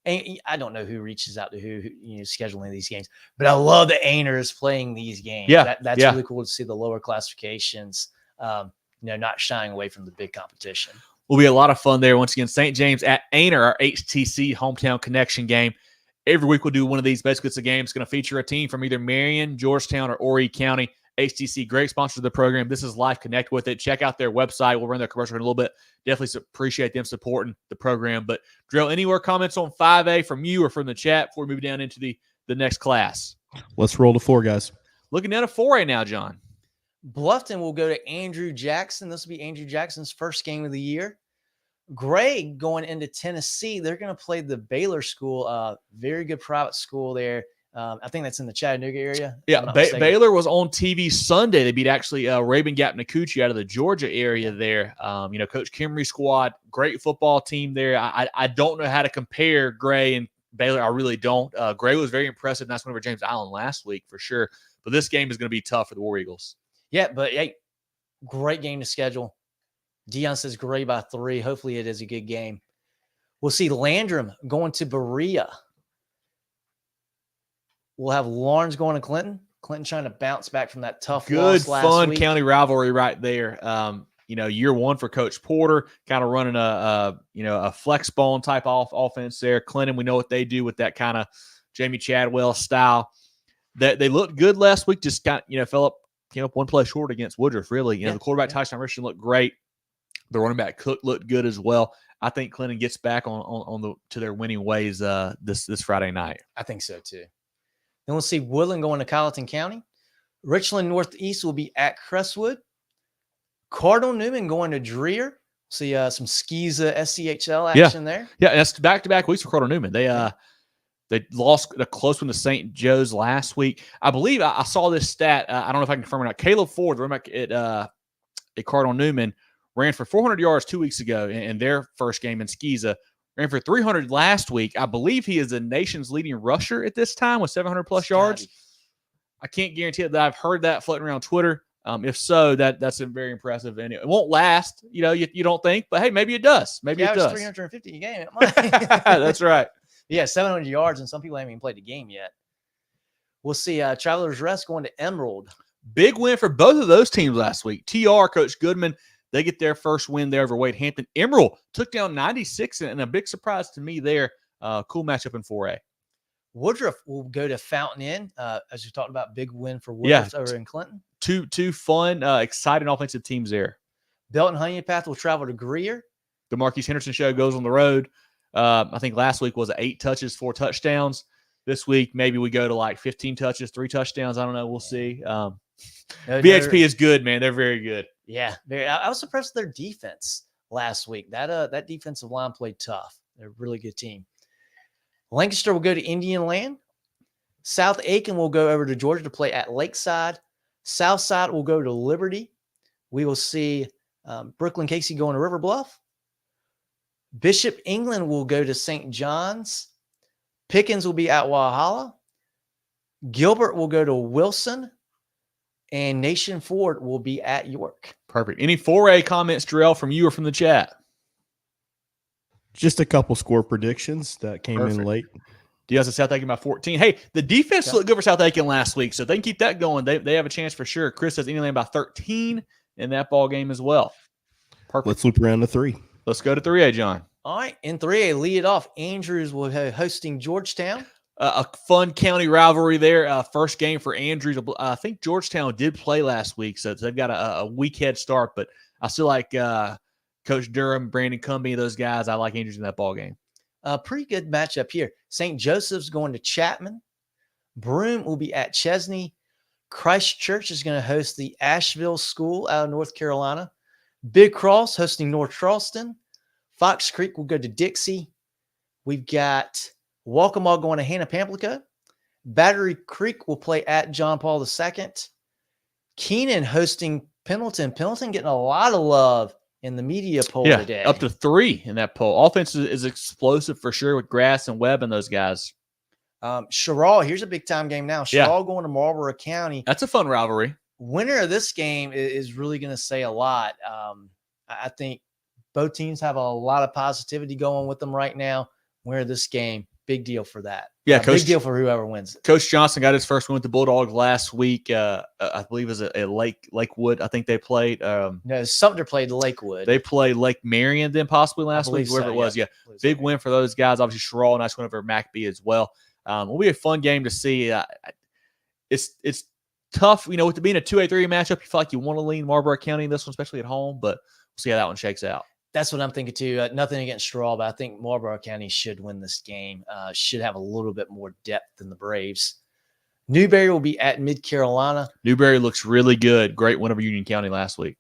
I don't know who reaches out to who scheduling these games, but I love that Aner is playing these games. Yeah, that's really cool to see the lower classifications, not shying away from the big competition. Will be a lot of fun there. Once again, St. James at Aner, our HTC hometown connection game. Every week we'll do one of these. Basically, it's a game. It's going to feature a team from either Marion, Georgetown, or Horry County. HTC, great sponsor of the program. This is live. Connect with it. Check out their website. We'll run their commercial in a little bit. Definitely appreciate them supporting the program. But, Jerel, any more comments on 5A from you or from the chat before we move down into the next class? Let's roll to 4, guys. Looking down at 4A now, John. Bluffton will go to Andrew Jackson. This will be Andrew Jackson's first game of the year. Gray going into Tennessee. They're going to play the Baylor school, very good private school there. I think that's in the Chattanooga area. Yeah, Baylor was on TV Sunday. They beat actually Rabin Gap-Nakuchi out of the Georgia area there. Coach Kimry squad, great football team there. I don't know how to compare Gray and Baylor. I really don't. Gray was very impressive. Nice win over James Island last week for sure. But this game is going to be tough for the War Eagles. Yeah, but hey, great game to schedule. Dion says Gray by 3. Hopefully it is a good game. We'll see Landrum going to Berea. We'll have Lawrence going to Clinton. Clinton trying to bounce back from that tough loss last fun week. County rivalry right there. Year one for Coach Porter, kind of running a flex bone type offense there. Clinton, we know what they do with that kind of Jamie Chadwell style. They looked good last week, just got, came up one play short against Woodruff, really. The quarterback, Tyson Richardson, looked great. The running back Cook looked good as well. I think Clinton gets back to their winning ways this Friday night. I think so too. Then we'll see Woodland going to Colleton County. Richland Northeast will be at Crestwood. Cardinal Newman going to Dreer. See some SCISA SCHL action there. Yeah, that's back-to-back weeks for Cardinal Newman. They lost a close one to St. Joe's last week. I believe I saw this stat. I don't know if I can confirm or not. Caleb Ford, the running back at Cardinal Newman, ran for 400 yards 2 weeks ago in their first game in SCISA. Ran for 300 last week. I believe he is the nation's leading rusher at this time with 700-plus yards. I can't guarantee it, but I've heard that floating around Twitter. If so, that's very impressive, and it won't last. You don't think, but hey, maybe it does. Maybe it does. 350 a game. It might. That's right. Yeah, 700 yards, and some people haven't even played the game yet. We'll see Travelers Rest going to Emerald. Big win for both of those teams last week. TR, Coach Goodman, they get their first win there over Wade Hampton. Emerald took down 96, and a big surprise to me there. Cool matchup in 4A. Woodruff will go to Fountain Inn, as we talked about. Big win for Woodruff over in Clinton. Two fun, exciting offensive teams there. Belton Honeypath will travel to Greer. The Marquise Henderson show goes on the road. I think last week was 8 touches, 4 touchdowns. This week, maybe we go to like 15 touches, 3 touchdowns. I don't know. We'll see. BHP is good, man. They're very good. Yeah. I was impressed with their defense last week. That defensive line played tough. They're a really good team. Lancaster will go to Indian Land. South Aiken will go over to Georgia to play at Lakeside. Southside will go to Liberty. We will see Brooklyn Casey going to River Bluff. Bishop England will go to St. John's. Pickens will be at Walhalla. Gilbert will go to Wilson. And Nation Ford will be at York. Perfect. Any 4A comments, Jerel, from you or from the chat? Just a couple score predictions that came in late. Diaz at South Aiken by 14. Hey, the defense looked good for South Aiken last week, so if they can keep that going, they have a chance for sure. Chris says Indian Land by 13 in that ball game as well. Perfect. Let's loop around to 3. Let's go to 3A, John. All right, in 3A, lead it off. Andrews will be hosting Georgetown. A fun county rivalry there. First game for Andrews. I think Georgetown did play last week, so they've got a week head start, but I still like Coach Durham, Brandon Cumbie, those guys. I like Andrews in that ball game. A pretty good matchup here. St. Joseph's going to Chapman. Broome will be at Chesney. Christ Church is going to host the Asheville School out of North Carolina. Big Cross hosting North Charleston. Fox Creek will go to Dixie. We've got Waccamaw going to Hannah Pamplico. Battery Creek will play at John Paul II. Keenan hosting Pendleton. Pendleton getting a lot of love in the media poll today. Up to 3 in that poll. Offense is explosive for sure with Grass and Webb and those guys. Sherrall, here's a big-time game now. Sherrall going to Marlboro County. That's a fun rivalry. Winner of this game is really going to say a lot. I think both teams have a lot of positivity going with them right now. Winner of this game, big deal for that. Yeah, big deal for whoever wins it. Coach Johnson got his first win with the Bulldogs last week. I believe it was at Lakewood. I think they played. No, Sumter played Lakewood. They played Lake Marion then possibly last week, whoever it was. Yeah, big win for those guys. Obviously, Sherrall, nice win over McBee as well. Will be a fun game to see. It's tough, with it being a 2A3 matchup. You feel like you want to lean Marlboro County in this one, especially at home, but we'll see how that one shakes out. That's what I'm thinking too. Nothing against Sherrall, but I think Marlboro County should win this game. Should have a little bit more depth than the Braves. Newberry will be at Mid Carolina. Newberry looks really good. Great win over Union County last week.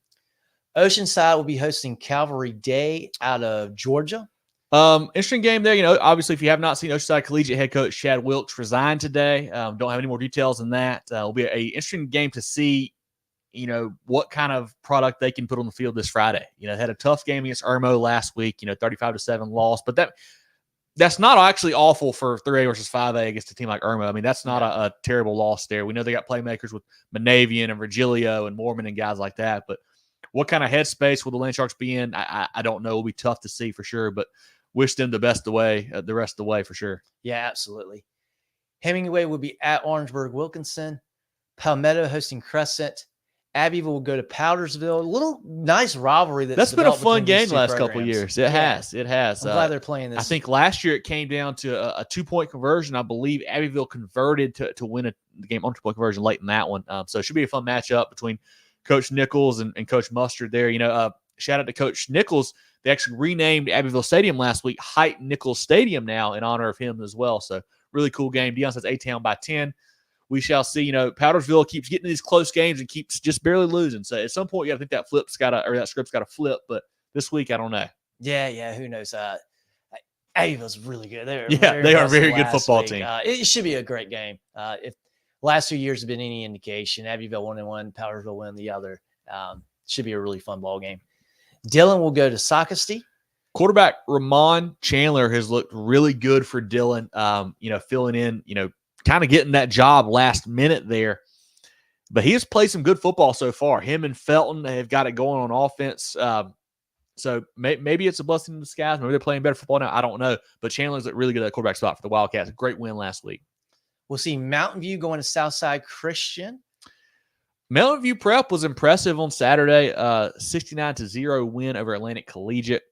Oceanside will be hosting Calvary Day out of Georgia. Interesting game there. Obviously, if you have not seen Oceanside Collegiate head coach Chad Wilkes resign today, don't have any more details than that. It'll be an interesting game to see, what kind of product they can put on the field this Friday. They had a tough game against Irmo last week, 35-7 loss, but that's not actually awful for 3A versus 5A against a team like Irmo. I mean, that's not a terrible loss there. We know they got playmakers with Monavian and Virgilio and Mormon and guys like that, but what kind of headspace will the Land Sharks be in? I don't know. It'll be tough to see for sure, but wish them the rest of the way for sure. Yeah, absolutely. Hemingway will be at Orangeburg Wilkinson. Palmetto hosting Crescent. Abbeville will go to Powdersville. A little nice rivalry that's been a fun game the last couple of years. years. It has. I'm glad they're playing this. I think last year it came down to a 2-point conversion. I believe Abbeville converted to win the game on 2-point conversion late in that one. So it should be a fun matchup between Coach Nichols and Coach Mustard there. Shout out to Coach Nichols. They actually renamed Abbeville Stadium last week Height Nichols Stadium now in honor of him as well. So really cool game. Deion says A-Town by 10. We shall see. Powdersville keeps getting these close games and keeps just barely losing. So at some point, you got to think that script's got to flip. But this week, I don't know. Yeah. Who knows? Abbeville's really good. They are a very good football team. It should be a great game. If last 2 years have been any indication, Abbeville 1-1, Powdersville win the other. Should be a really fun ball game. Dillon will go to SCISA. Quarterback Ramon Chandler has looked really good for Dillon. Filling in, kind of getting that job last minute there. But he has played some good football so far. Him and Felton have got it going on offense. So maybe it's a blessing in disguise. Maybe they're playing better football now. I don't know. But Chandler's looked really good at the quarterback spot for the Wildcats. A great win last week. We'll see Mountain View going to Southside Christian. Mountain View Prep was impressive on Saturday. 69-0 win over Atlantic Collegiate.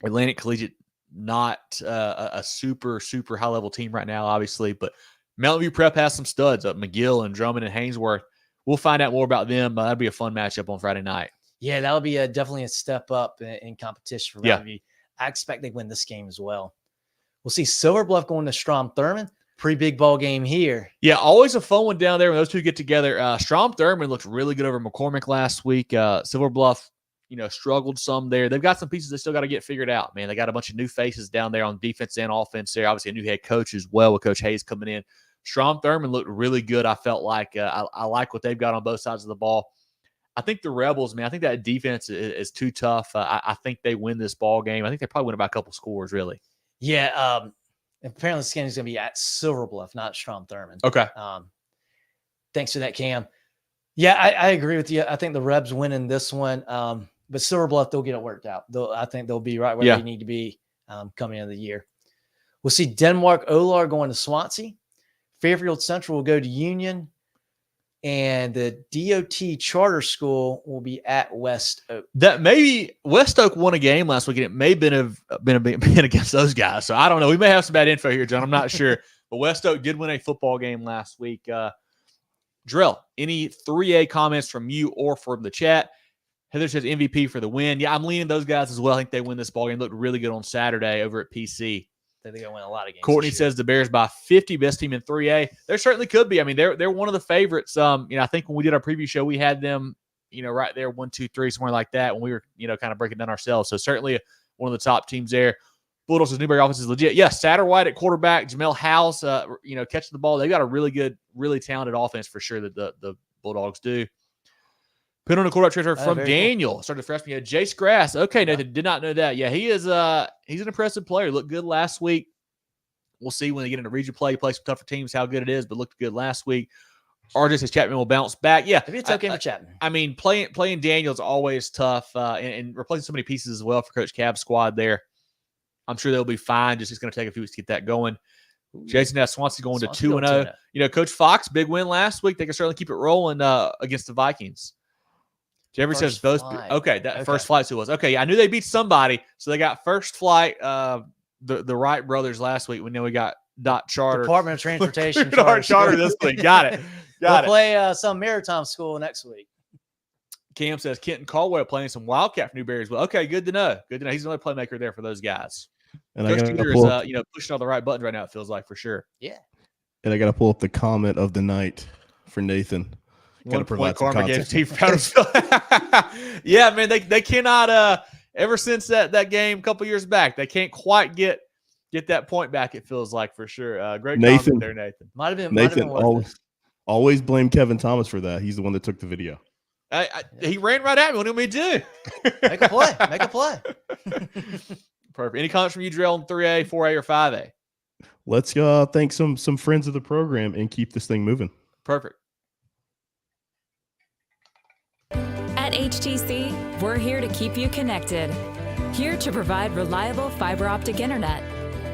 Atlantic Collegiate, not a super, super high-level team right now, obviously. But Mountain View Prep has some studs up. McGill and Drummond and Hainsworth. We'll find out more about them. That'll be a fun matchup on Friday night. Yeah, that'll be definitely a step up in competition for Mountain View. I expect they win this game as well. We'll see Silver Bluff going to Strom Thurmond. Pretty big ball game here. Yeah, always a fun one down there when those two get together. Strom Thurmond looked really good over McCormick last week. Silver Bluff, struggled some there. They've got some pieces they still got to get figured out, man. They got a bunch of new faces down there on defense and offense there. Obviously, a new head coach as well with Coach Hayes coming in. Strom Thurmond looked really good. I felt like I like what they've got on both sides of the ball. I think the Rebels, man, I think that defense is too tough. I think they win this ball game. I think they probably win by a couple scores, really. Yeah, apparently this game is going to be at Silver Bluff, not Strom Thurmond. Okay. Thanks for that, Cam. Yeah, I agree with you. I think the Rebs win in this one. But Silver Bluff, they'll get it worked out. I think they'll be right where they need to be coming into the year. We'll see Denmark Olar going to Swansea. Fairfield Central will go to Union. And the DOT charter school will be at West Oak. That maybe West Oak won a game last week, and it may have been against those guys. So I don't know. We may have some bad info here, John. I'm not sure. But West Oak did win a football game last week. Jerel, any 3A comments from you or from the chat? Heather says MVP for the win. Yeah, I'm leaning those guys as well. I think they win this ball game. Looked really good on Saturday over at PC. I think they're going to win a lot of games. Courtney says the Bears by 50, best team in 3A. There certainly could be. I mean, they're one of the favorites. I think when we did our preview show, we had them, right there, 1, 2, 3, somewhere like that when we were, kind of breaking down ourselves. So certainly one of the top teams there. Bulldogs says Newberry offense is legit. Yes, Satterwhite at quarterback, Jamel House, catching the ball. They got a really good, really talented offense for sure that the Bulldogs do. Put on a quarterback transfer from Daniel. Cool. Started freshman. Yeah, Jace Grass. Okay, Nathan, did not know that. Yeah, he is he's an impressive player. Looked good last week. We'll see when they get into region play, play some tougher teams, how good it is, but looked good last week. RJ says Chapman will bounce back. Yeah. Maybe it's okay for Chapman. I mean, playing Daniel's always tough, and replacing so many pieces as well for Coach Cab's squad there. I'm sure they'll be fine. Just it's going to take a few weeks to get that going. Jason has Swansea going to 2-0. Coach Fox, big win last week. They can certainly keep it rolling against the Vikings. Jeffrey says both. Okay, first flight's who it was. Okay, I knew they beat somebody, so they got first flight. The Wright brothers last week. We know we got charter. Department of Transportation charter this week. Got it. We'll play some maritime school next week. Cam says Kenton Caldwell playing some Wildcat for Newberry as well. Okay, good to know. Good to know. He's another playmaker there for those guys. And Coach Tudor is pushing all the right buttons right now. It feels like for sure. Yeah. And I got to pull up the comment of the night for Nathan. Got to provide some context. Yeah, man, they cannot. Ever since that game a couple years back, they can't quite get that point back. It feels like for sure. Great comment there, Nathan. Might have been always blame Kevin Thomas for that. He's the one that took the video. He ran right at me. What do we do? Make a play. Make a play. Perfect. Any comments from you, Jerel, in 3A, 4A, or 5A? Let's thank some friends of the program and keep this thing moving. Perfect. At HTC, we're here to keep you connected. Here to provide reliable fiber optic internet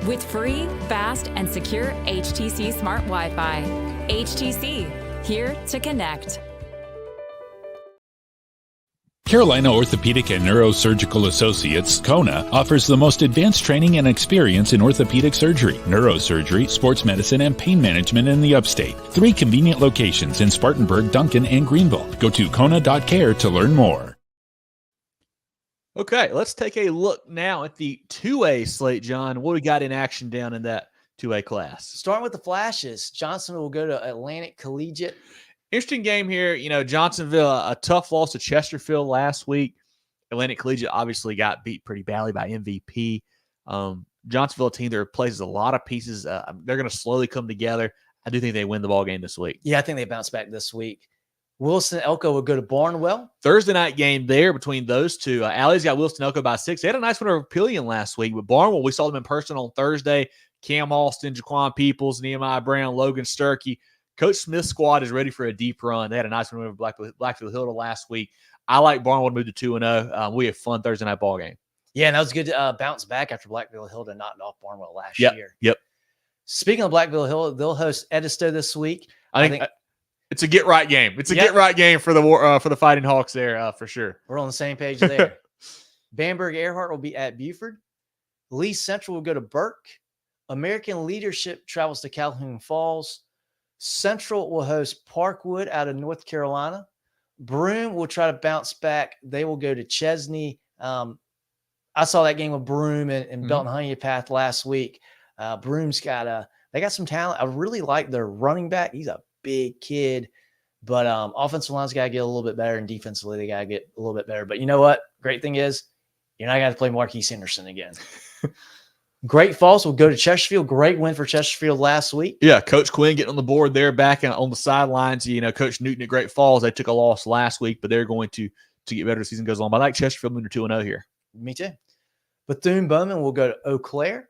with free, fast, and secure HTC Smart Wi-Fi. HTC, here to connect. Carolina Orthopedic and Neurosurgical Associates, CONA, offers the most advanced training and experience in orthopedic surgery, neurosurgery, sports medicine, and pain management in the upstate. 3 convenient locations in Spartanburg, Duncan, and Greenville. Go to CONA.care to learn more. Okay, let's take a look now at the 2A slate, John. What we got in action down in that 2A class? Starting with the flashes, Johnsonville will go to Atlantic Collegiate. Interesting game here. Johnsonville, a tough loss to Chesterfield last week. Atlantic Collegiate obviously got beat pretty badly by MVP. Johnsonville, a team that replaces a lot of pieces. They're going to slowly come together. I do think they win the ball game this week. Yeah, I think they bounce back this week. Wilson Elko will go to Barnwell. Thursday night game there between those two. Alley's got Wilson Elko by 6. They had a nice win over Pillion last week. But Barnwell, we saw them in person on Thursday. Cam Austin, Jaquan Peoples, Nehemiah Brown, Logan Sturkey. Coach Smith's squad is ready for a deep run. They had a nice win over Blackfield Hilda last week. I like Barnwell to move to 2-0. We have fun Thursday night ball game. Yeah, and that was good to bounce back after Blackfield Hilda knocked off Barnwell last year. Yep. Speaking of Blackfield Hilda, they'll host Edisto this week. I think it's a get-right game. It's a get-right game for the Fighting Hawks there, for sure. We're on the same page there. Bamberg Earhart will be at Buford. Lee Central will go to Burke. American Leadership travels to Calhoun Falls. Central will host Parkwood out of North Carolina. Broome will try to bounce back. They will go to Chesney. I saw that game with Broome and Belton Honeypath last week. Broome's they got some talent. I really like their running back. He's a big kid, but offensive line's got to get a little bit better, and defensively they got to get a little bit better. But you know what? Great thing is you're not going to play Marquise Henderson again. Great Falls will go to Chesterfield. Great win for Chesterfield last week. Yeah, Coach Quinn getting on the board there, back on the sidelines. Coach Newton at Great Falls, they took a loss last week, but they're going to get better as the season goes on. But I like Chesterfield moving to 2-0 here. Me too. Bethune-Bowman will go to Eau Claire.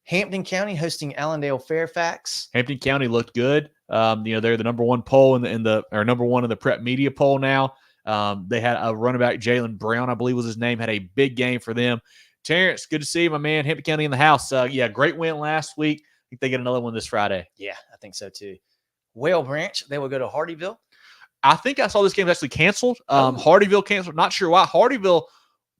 Hampton County hosting Allendale Fairfax. Hampton County looked good. They're the number one poll number one in the prep media poll now. They had a running back, Jalen Brown, I believe was his name, had a big game for them. Terrence, good to see you, my man. Hampton County in the house. Great win last week. I think they get another one this Friday. Yeah, I think so too. Whale Branch, they will go to Hardyville. I think I saw this game actually canceled. Hardyville canceled. Not sure why. Hardyville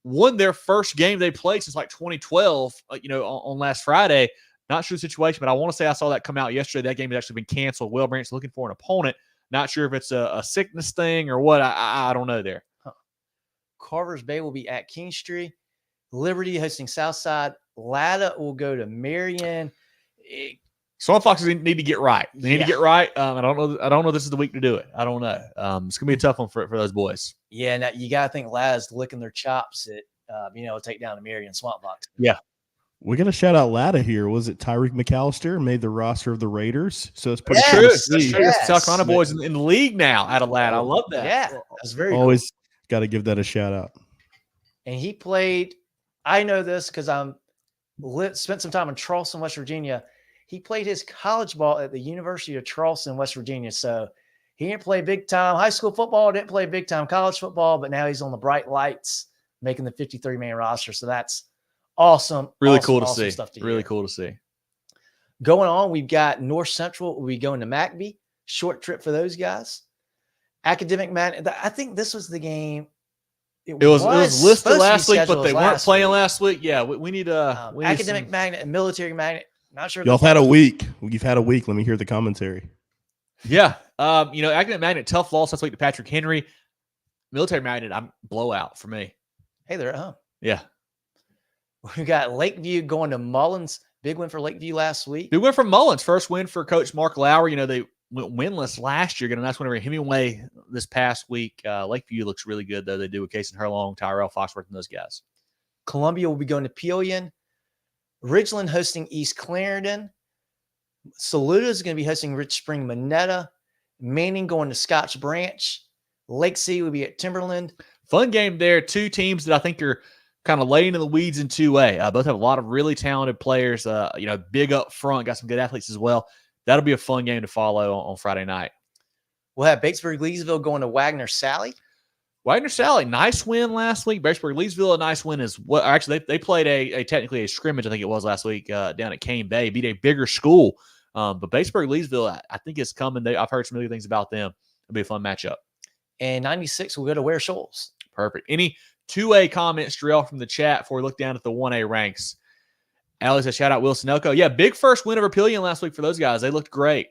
won their first game they played since like 2012, on last Friday. Not sure the situation, but I want to say I saw that come out yesterday. That game has actually been canceled. Whale Branch looking for an opponent. Not sure if it's a sickness thing or what. I don't know there. Carver's Bay will be at Kingstree. Liberty hosting Southside. Latta will go to Marion. Swan Foxes need to get right. They need to get right. I don't know. This is the week to do it. I don't know. It's gonna be a tough one for those boys. Yeah, now you gotta think Latta's licking their chops at take down the Marion Swamp Fox. Yeah. We got to shout out Latta here. Was it Tyreek McAllister made the roster of the Raiders? So it's pretty true. cool. That's true. Yes. South Carolina boys in the league now out of Latta. I love that. Yeah, that's very always got to give that a shout out. And he played. I know this because spent some time in Charleston, West Virginia. He played his college ball at the University of Charleston, West Virginia. So he didn't play big time high school football, didn't play big time college football, but now he's on the bright lights, making the 53-man roster. So that's awesome. Really awesome, cool to awesome see. Stuff to really hear. cool to see. Going on, we've got North Central. We'll be going to McBee. Short trip for those guys. Academic Magnet. I think this was the game. It was listed last week, but they weren't playing last week. Yeah, we need Academic Magnet and Military Magnet. Not sure. Y'all have had a week. You've had a week. Let me hear the commentary. Yeah. Academic Magnet, tough loss last week to Patrick Henry. Military Magnet, blowout for me. Hey, they're at home. Yeah. We got Lakeview going to Mullins. Big win for Lakeview last week. Big win for Mullins. First win for Coach Mark Lowry. They went winless last year. Got a nice win over Hemingway this past week. Lakeview looks really good, though. They do with Casey Herlong, Tyrell Foxworth, and those guys. Columbia will be going to Peoria. Ridgeland hosting East Clarendon. Saluda is going to be hosting Rich Spring Monetta. Manning going to Scotch Branch. Lake City will be at Timberland. Fun game there. Two teams that I think are kind of laying in the weeds in 2A. Both have a lot of really talented players. Big up front. Got some good athletes as well. That'll be a fun game to follow on Friday night. We'll have Batesburg-Leesville going to Wagner-Sally. Wagner-Sally, nice win last week. Batesburg-Leesville, a nice win as well. Actually, they played technically a scrimmage, I think it was last week, down at Cane Bay. Beat a bigger school. But Batesburg-Leesville, I think it's coming. I've heard some really good things about them. It'll be a fun matchup. And 96 will go to Ware Shoals. Perfect. Any 2A comments, Jerel, from the chat before we look down at the 1A ranks? Alex says, shout out Wilson Elko. Yeah, big first win over Pillion last week for those guys. They looked great.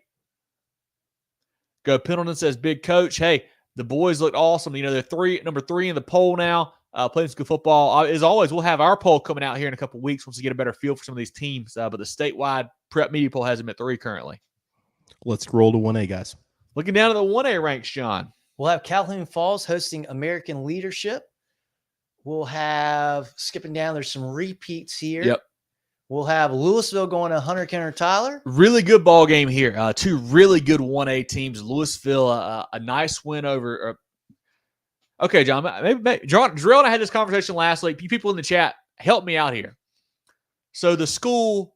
Go Pendleton says, big coach. Hey, the boys looked awesome. You know, they're number 3 in the poll now. Playing some good football. As always, we'll have our poll coming out here in a couple weeks once we get a better feel for some of these teams. But the statewide prep media poll has them at 3 currently. Let's roll to 1A, guys. Looking down at the 1A ranks, John. We'll have Calhoun Falls hosting American Leadership. We'll have, skipping down, there's some repeats here. Yep. We'll have Louisville going to Hunter Kenner Tyler. Really good ball game here. 2 really good 1A teams. Louisville, a nice win over. Okay, John. Maybe Jerel and I had this conversation last week. You people in the chat, help me out here. So the school,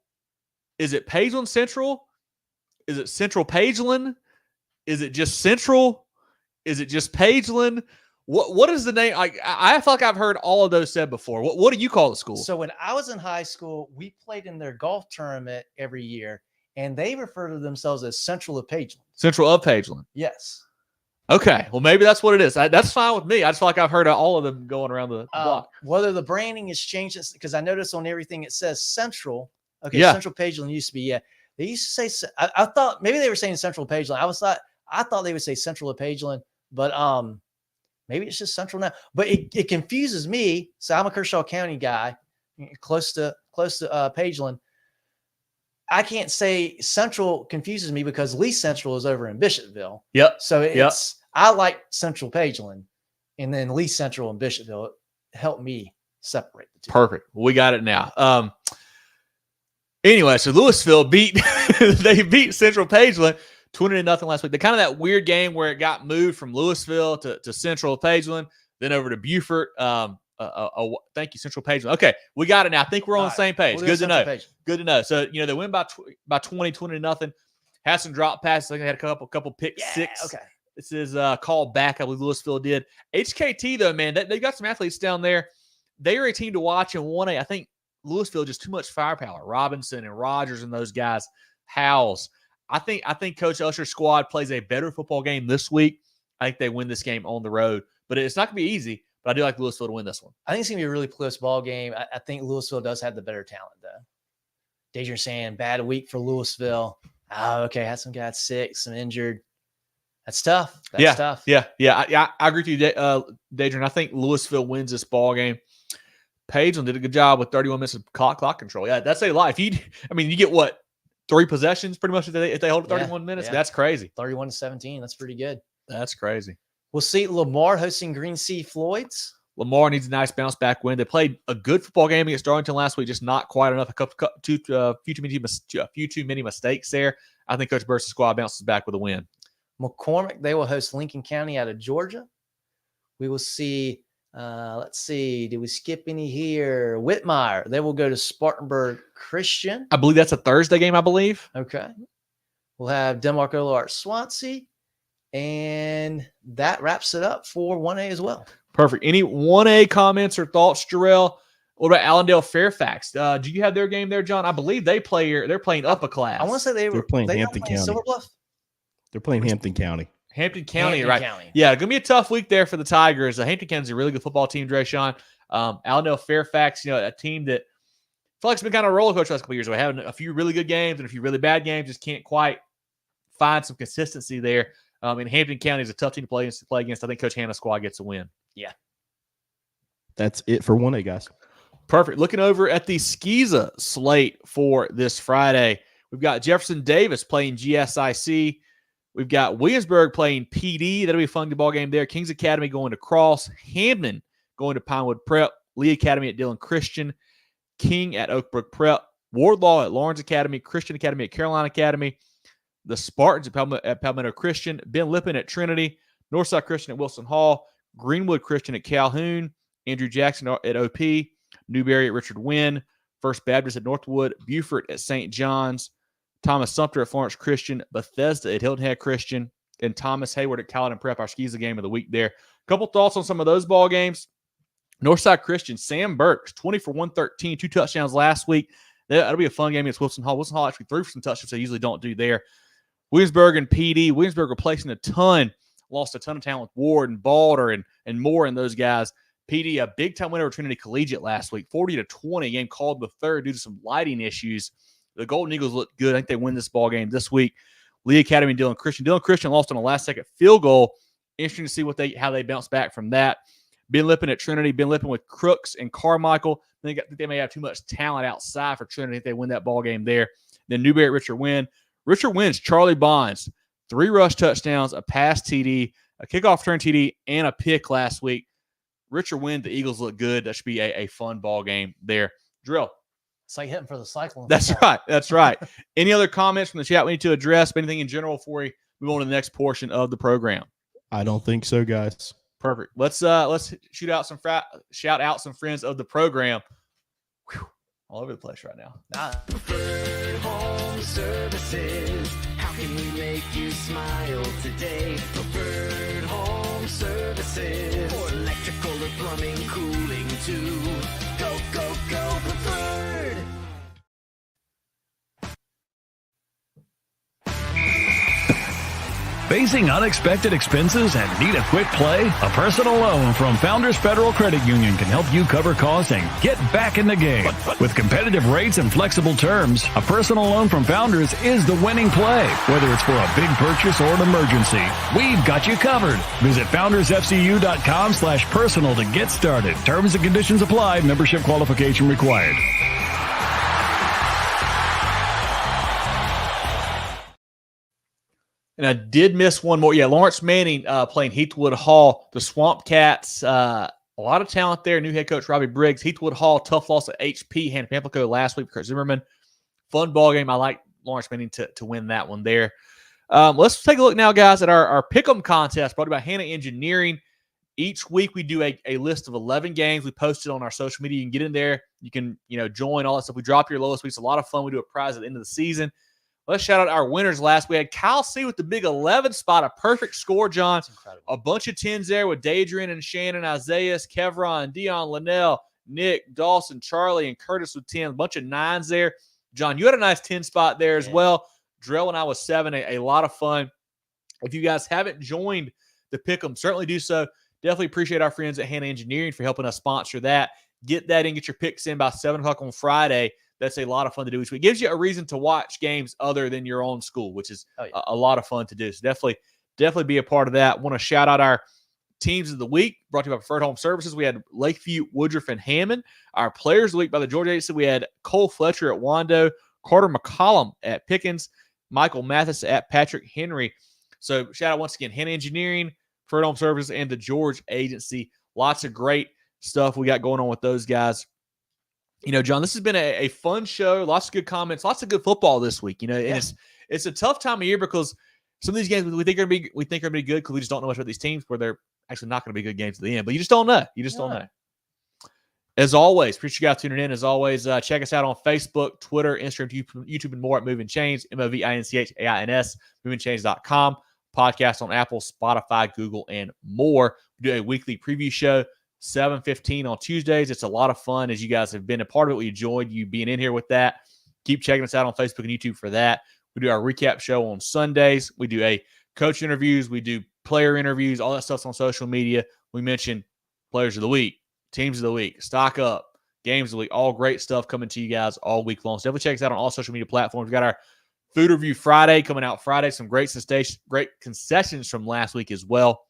is it Pageland Central? Is it Central Pageland? Is it just Central? Is it just Pageland? What is the name? I feel like I've heard all of those said before. What do you call the school? So when I was in high school, we played in their golf tournament every year, and they refer to themselves as Central of Pageland. Central of Pageland. Yes. Okay. Well, maybe that's what it is. That's fine with me. I just feel like I've heard all of them going around the block. Whether the branding has changed, because I noticed on everything it says Central. Okay, yeah. Central Pageland used to be, they used to say, I thought maybe they were saying Central Pageland. I thought they would say Central of Pageland, but maybe it's just Central now. But it confuses me. So I'm a Kershaw County guy, close to Pageland. I can't say Central confuses me because Lee Central is over in Bishopville. Yep. So I like Central Pageland, and then Lee Central and Bishopville help me separate the two. Perfect. We got it now. Anyway, so Louisville beat Central Pageland 20-0 last week. They're kind of that weird game where it got moved from Louisville to Central Pageland, then over to Beaufort. Thank you, Central Pageland. Okay, we got it now. I think we're on the same page. We'll Good to know. Pageland. Good to know. So, they win by 20-0. Had some drop passes. I think they had a couple pick six. Okay. This is called back. I believe Louisville did. HKT, though, man, they got some athletes down there. They are a team to watch in 1A. I think Louisville just too much firepower. Robinson and Rogers and those guys. Howes. I think Coach Usher's squad plays a better football game this week. I think they win this game on the road. But it's not going to be easy. But I do like Louisville to win this one. I think it's going to be a really close ball game. I think Louisville does have the better talent, though. Dejan saying bad week for Louisville. Oh, okay. Had some guys sick, some injured. That's tough. That's tough. Yeah. I agree with you, Dejan. I think Louisville wins this ball game. Pageland did a good job with 31 minutes of clock control. Yeah, that's a lot. You get what? 3 possessions pretty much if they hold 31 minutes. Yeah. That's crazy. 31-17. That's pretty good. That's crazy. We'll see Lamar hosting Green Sea Floyds. Lamar needs a nice bounce back win. They played a good football game against Darlington last week, just not quite enough. A few too many mistakes there. I think Coach Burst's squad bounces back with a win. McCormick, they will host Lincoln County out of Georgia. We will see, let's see, did we skip any here? Whitmire, they will go to Spartanburg Christian. I believe that's a Thursday game, I believe. Okay. We'll have Denmark Olart Swansea. And that wraps it up for 1A as well. Perfect. Any 1A comments or thoughts, Jerel? What about Allendale Fairfax? Do you have their game there, John? I believe they're playing up a class. I want to say they're playing Hampton County. Silver Bluff? They're playing Hampton County. Hampton County, Hampton right? County. Yeah, going to be a tough week there for the Tigers. Hampton County's a really good football team, Drayshawn. Allendale Fairfax, a team that I feel like it's been kind of a roller coaster last couple of years. We're having a few really good games and a few really bad games. Just can't quite find some consistency there. And Hampton County is a tough team to play against. I think Coach Hannah's squad gets a win. Yeah. That's it for 1A, guys. Perfect. Looking over at the SCISA slate for this Friday, we've got Jefferson Davis playing GSIC. We've got Williamsburg playing PD. That'll be a fun ball game there. Kings Academy going to Cross. Hamden going to Pinewood Prep. Lee Academy at Dillon Christian. King at Oakbrook Prep. Wardlaw at Lawrence Academy. Christian Academy at Caroline Academy. The Spartans at Palmetto Christian. Ben Lippin at Trinity. Northside Christian at Wilson Hall. Greenwood Christian at Calhoun. Andrew Jackson at OP. Newberry at Richard Wynn. First Baptist at Northwood. Beaufort at St. John's. Thomas Sumter at Florence Christian. Bethesda at Hilton Head Christian. And Thomas Heyward at Colleton Prep, our SCISA game of the week there. A couple thoughts on some of those ball games. Northside Christian, Sam Burks, 20 for 113, 2 touchdowns last week. That'll be a fun game against Wilson Hall. Wilson Hall actually threw for some touchdowns they usually don't do there. Williamsburg and PD. Williamsburg replacing a ton. Lost a ton of talent with Ward and Balder and more in those guys. PD, a big-time winner over Trinity Collegiate last week, 40-20, game called the third due to some lighting issues. The Golden Eagles look good. I think they win this ball game this week. Lee Academy and Dylan Christian. Dylan Christian lost on a last-second field goal. Interesting to see how they bounce back from that. Ben Lippin at Trinity. Ben Lippin with Crooks and Carmichael. I think they may have too much talent outside for Trinity if they win that ball game there. Then Newberry at Richard Wynn. Richard Wynn's Charlie Bonds. 3 rush touchdowns, a pass TD, a kickoff return TD, and a pick last week. Richard Wynn, the Eagles look good. That should be a fun ball game there. Drill. It's like hitting for the cyclone. That's right. That's right. Any other comments from the chat we need to address? Anything in general before we move on to the next portion of the program? I don't think so, guys. Perfect. Let's shout out some friends of the program. Whew, all over the place right now. Preferred Home Services. How can we make you smile today? Preferred Home Services. For electrical or plumbing, cooling too. Go, go, go, Preferred. Facing unexpected expenses and need a quick play? A personal loan from Founders Federal Credit Union can help you cover costs and get back in the game. With competitive rates and flexible terms, a personal loan from Founders is the winning play. Whether it's for a big purchase or an emergency, we've got you covered. Visit foundersfcu.com/personal to get started. Terms and conditions apply. Membership qualification required. And I did miss one more. Yeah, Lawrence Manning playing Heathwood Hall. The Swamp Cats, a lot of talent there. New head coach Robbie Briggs. Heathwood Hall, tough loss at HP. Hand Pamplico last week. Kurt Zimmerman. Fun ball game. I like Lawrence Manning to win that one there. Let's take a look now, guys, at our Pick'em contest brought to you by Hannah Engineering. Each week we do a list of 11 games. We post it on our social media. You can get in there. You can join all that stuff. We drop your lowest weeks. A lot of fun. We do a prize at the end of the season. Let's shout out our winners last. We had Kyle C. with the big 11 spot, a perfect score, John. A bunch of 10s there with Dadrian and Shannon, Isaiah, Kevron, Dion, Linnell, Nick, Dawson, Charlie, and Curtis with 10. A bunch of 9s there. John, you had a nice 10 spot there as well. Drell and I was 7. A lot of fun. If you guys haven't joined the Pick'em, certainly do so. Definitely appreciate our friends at Hannah Engineering for helping us sponsor that. Get that in, get your picks in by 7 o'clock on Friday. That's a lot of fun to do each week. It gives you a reason to watch games other than your own school, which is a lot of fun to do. So definitely be a part of that. Want to shout out our teams of the week brought to you by Preferred Home Services. We had Lakeview, Woodruff, and Hammond. Our players of the week by the Georgia Agency. We had Cole Fletcher at Wando, Carter McCollum at Pickens, Michael Mathis at Patrick Henry. So shout out once again, Hannah Engineering, Preferred Home Services, and the George Agency. Lots of great stuff we got going on with those guys. John, this has been a fun show. Lots of good comments. Lots of good football this week. And it's a tough time of year because some of these games we think are going to be good because we just don't know much about these teams where they're actually not going to be good games at the end. But you just don't know. Don't know. As always, appreciate you guys tuning in. As always, check us out on Facebook, Twitter, Instagram, YouTube, and more at Movin Chains, MOVINCHAINS, MovinChains.com. Podcast on Apple, Spotify, Google, and more. We do a weekly preview show. 7:15 on Tuesdays. It's a lot of fun as you guys have been a part of it. We enjoyed you being in here with that. Keep checking us out on Facebook and YouTube for that. We do our recap show on Sundays. We do a coach interviews. We do player interviews. All that stuff's on social media. We mention players of the week, teams of the week, stock up, games of the week. All great stuff coming to you guys all week long. So definitely check us out on all social media platforms. We got our Food Review Friday coming out Friday. Some great concessions from last week as well.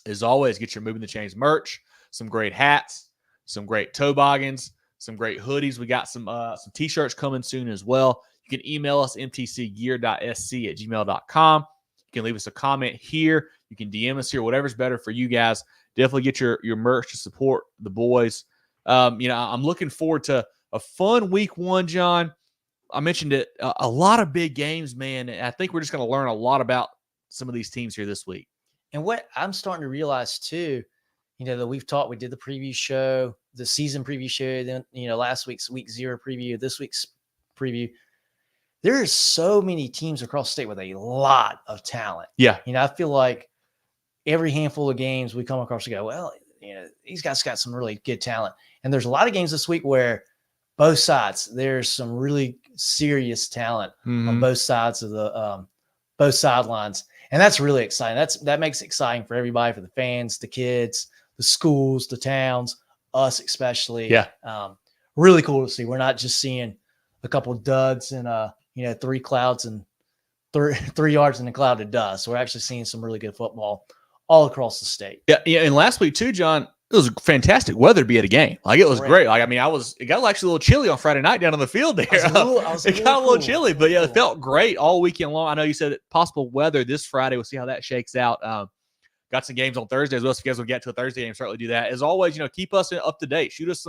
As always, get your Movin The Chains merch. Some great hats, some great toboggans, some great hoodies. We got some T-shirts coming soon as well. You can email us, mtcgear.sc@gmail.com. You can leave us a comment here. You can DM us here, whatever's better for you guys. Definitely get your merch to support the boys. I'm looking forward to a fun week 1, John. I mentioned it, a lot of big games, man. And I think we're just going to learn a lot about some of these teams here this week. And what I'm starting to realize too, that we did the preview show, the season preview show, then, last week's week 0 preview, this week's preview. There are so many teams across the state with a lot of talent. Yeah. I feel like every handful of games we come across and go, well, these guys got some really good talent. And there's a lot of games this week where both sides, there's some really serious talent on both sides of the both sidelines. And that's really exciting. That makes it exciting for everybody, for the fans, the kids, the schools, the towns, us especially. Yeah. Really cool to see. We're not just seeing a couple of duds and 3 clouds and 3 yards in a cloud of dust. We're actually seeing some really good football all across the state. Yeah, and last week too, John, it was fantastic weather to be at a game. Like, it was great. Like, I mean, it got actually a little chilly on Friday night down on the field there. It got a little chilly, but yeah, it felt great all weekend long. I know you said possible weather this Friday. We'll see how that shakes out. Got some games on Thursday as well. So if you guys will get to a Thursday game, certainly do that. As always, keep us up to date. Shoot us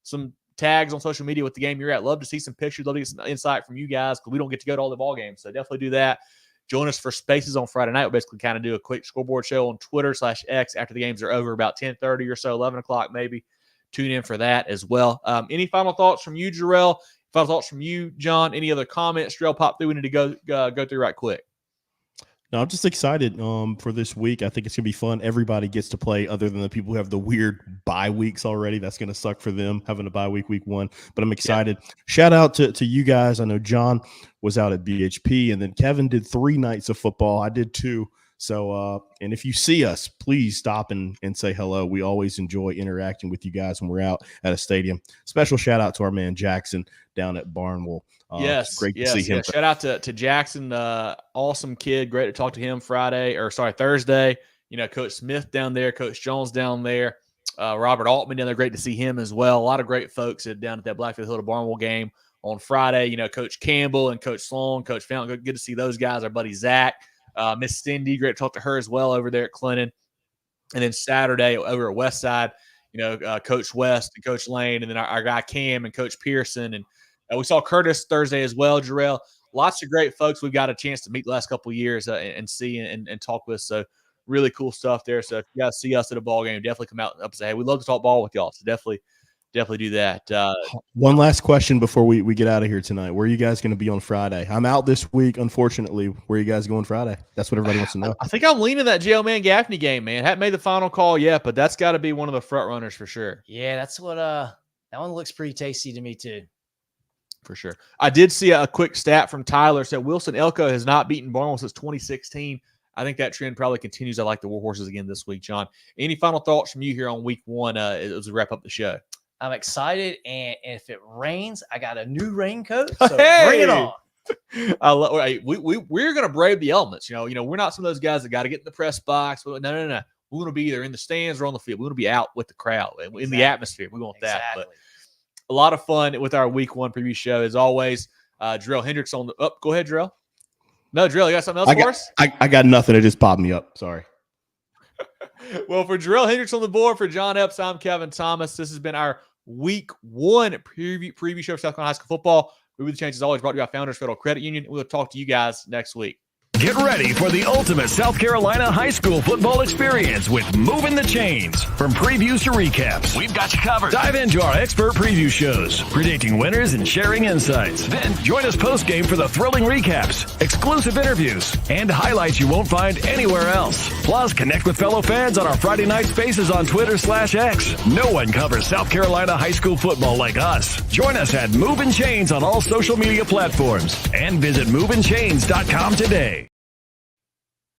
some tags on social media with the game you're at. Love to see some pictures. Love to get some insight from you guys because we don't get to go to all the ball games. So definitely do that. Join us for Spaces on Friday night. We'll basically kind of do a quick scoreboard show on Twitter/X after the games are over, about 10:30 or so, 11 o'clock maybe. Tune in for that as well. Any final thoughts from you, Jerel? Final thoughts from you, John? Any other comments? Jerel, pop through. We need to go through right quick. No, I'm just excited for this week. I think it's going to be fun. Everybody gets to play other than the people who have the weird bye weeks already. That's going to suck for them, having a bye week 1. But I'm excited. Yeah. Shout out to you guys. I know John was out at BHP, and then Kevin did 3 nights of football. I did 2. So, and if you see us, please stop and say hello. We always enjoy interacting with you guys when we're out at a stadium. Special shout out to our man Jackson down at Barnwell. Yes, great to see him. Yes. Shout out to Jackson, awesome kid. Great to talk to him Thursday. Coach Smith down there, Coach Jones down there, Robert Altman down there. Great to see him as well. A lot of great folks down at that Blackfield Hill to Barnwell game on Friday. Coach Campbell and Coach Sloan, Coach Fountain. Good to see those guys. Our buddy Zach, Miss Cindy. Great to talk to her as well over there at Clinton. And then Saturday over at Westside, Coach West and Coach Lane, and then our guy Cam and Coach Pearson. And we saw Curtis Thursday as well, Jerel. Lots of great folks we've got a chance to meet the last couple of years and see and talk with. So really cool stuff there. So if you guys see us at a ball game, definitely come out and say, hey, we'd love to talk ball with y'all. So definitely do that. One last question before we get out of here tonight. Where are you guys going to be on Friday? I'm out this week, unfortunately. Where are you guys going Friday? That's what everybody wants to know. I think I'm leaning that JL Mann Gaffney game, man. Haven't made the final call yet, but that's got to be one of the front runners for sure. Yeah, that's what that one looks pretty tasty to me too. For sure. I did see a quick stat from Tyler. Said Wilson Elko has not beaten Barnwell since 2016. I think that trend probably continues. I like the Warhorses again this week, John. Any final thoughts from you here on week 1 as we wrap up the show? I'm excited, and if it rains, I got a new raincoat, so bring it on. We're going to brave the elements. We're not some of those guys that got to get in the press box. No. We're going to be either in the stands or on the field. We're going to be out with the crowd in the atmosphere. We want that. But a lot of fun with our week 1 preview show. As always, Jerel Hendricks on the – go ahead, Jerel. No, Jerel, you got something else for us? I got nothing. It just popped me up. Sorry. Well, for Jerel Hendricks on the board, for John Epps, I'm Kevin Thomas. This has been our week 1 preview show for South Carolina High School football. Movin The Chains is always brought to you by Founders Federal Credit Union. We'll talk to you guys next week. Get ready for the ultimate South Carolina high school football experience with Movin The Chains. From previews to recaps, we've got you covered. Dive into our expert preview shows, predicting winners and sharing insights. Then join us post-game for the thrilling recaps, exclusive interviews, and highlights you won't find anywhere else. Plus, connect with fellow fans on our Friday night spaces on Twitter/X. No one covers South Carolina high school football like us. Join us at Movin Chains on all social media platforms and visit movinchains.com today.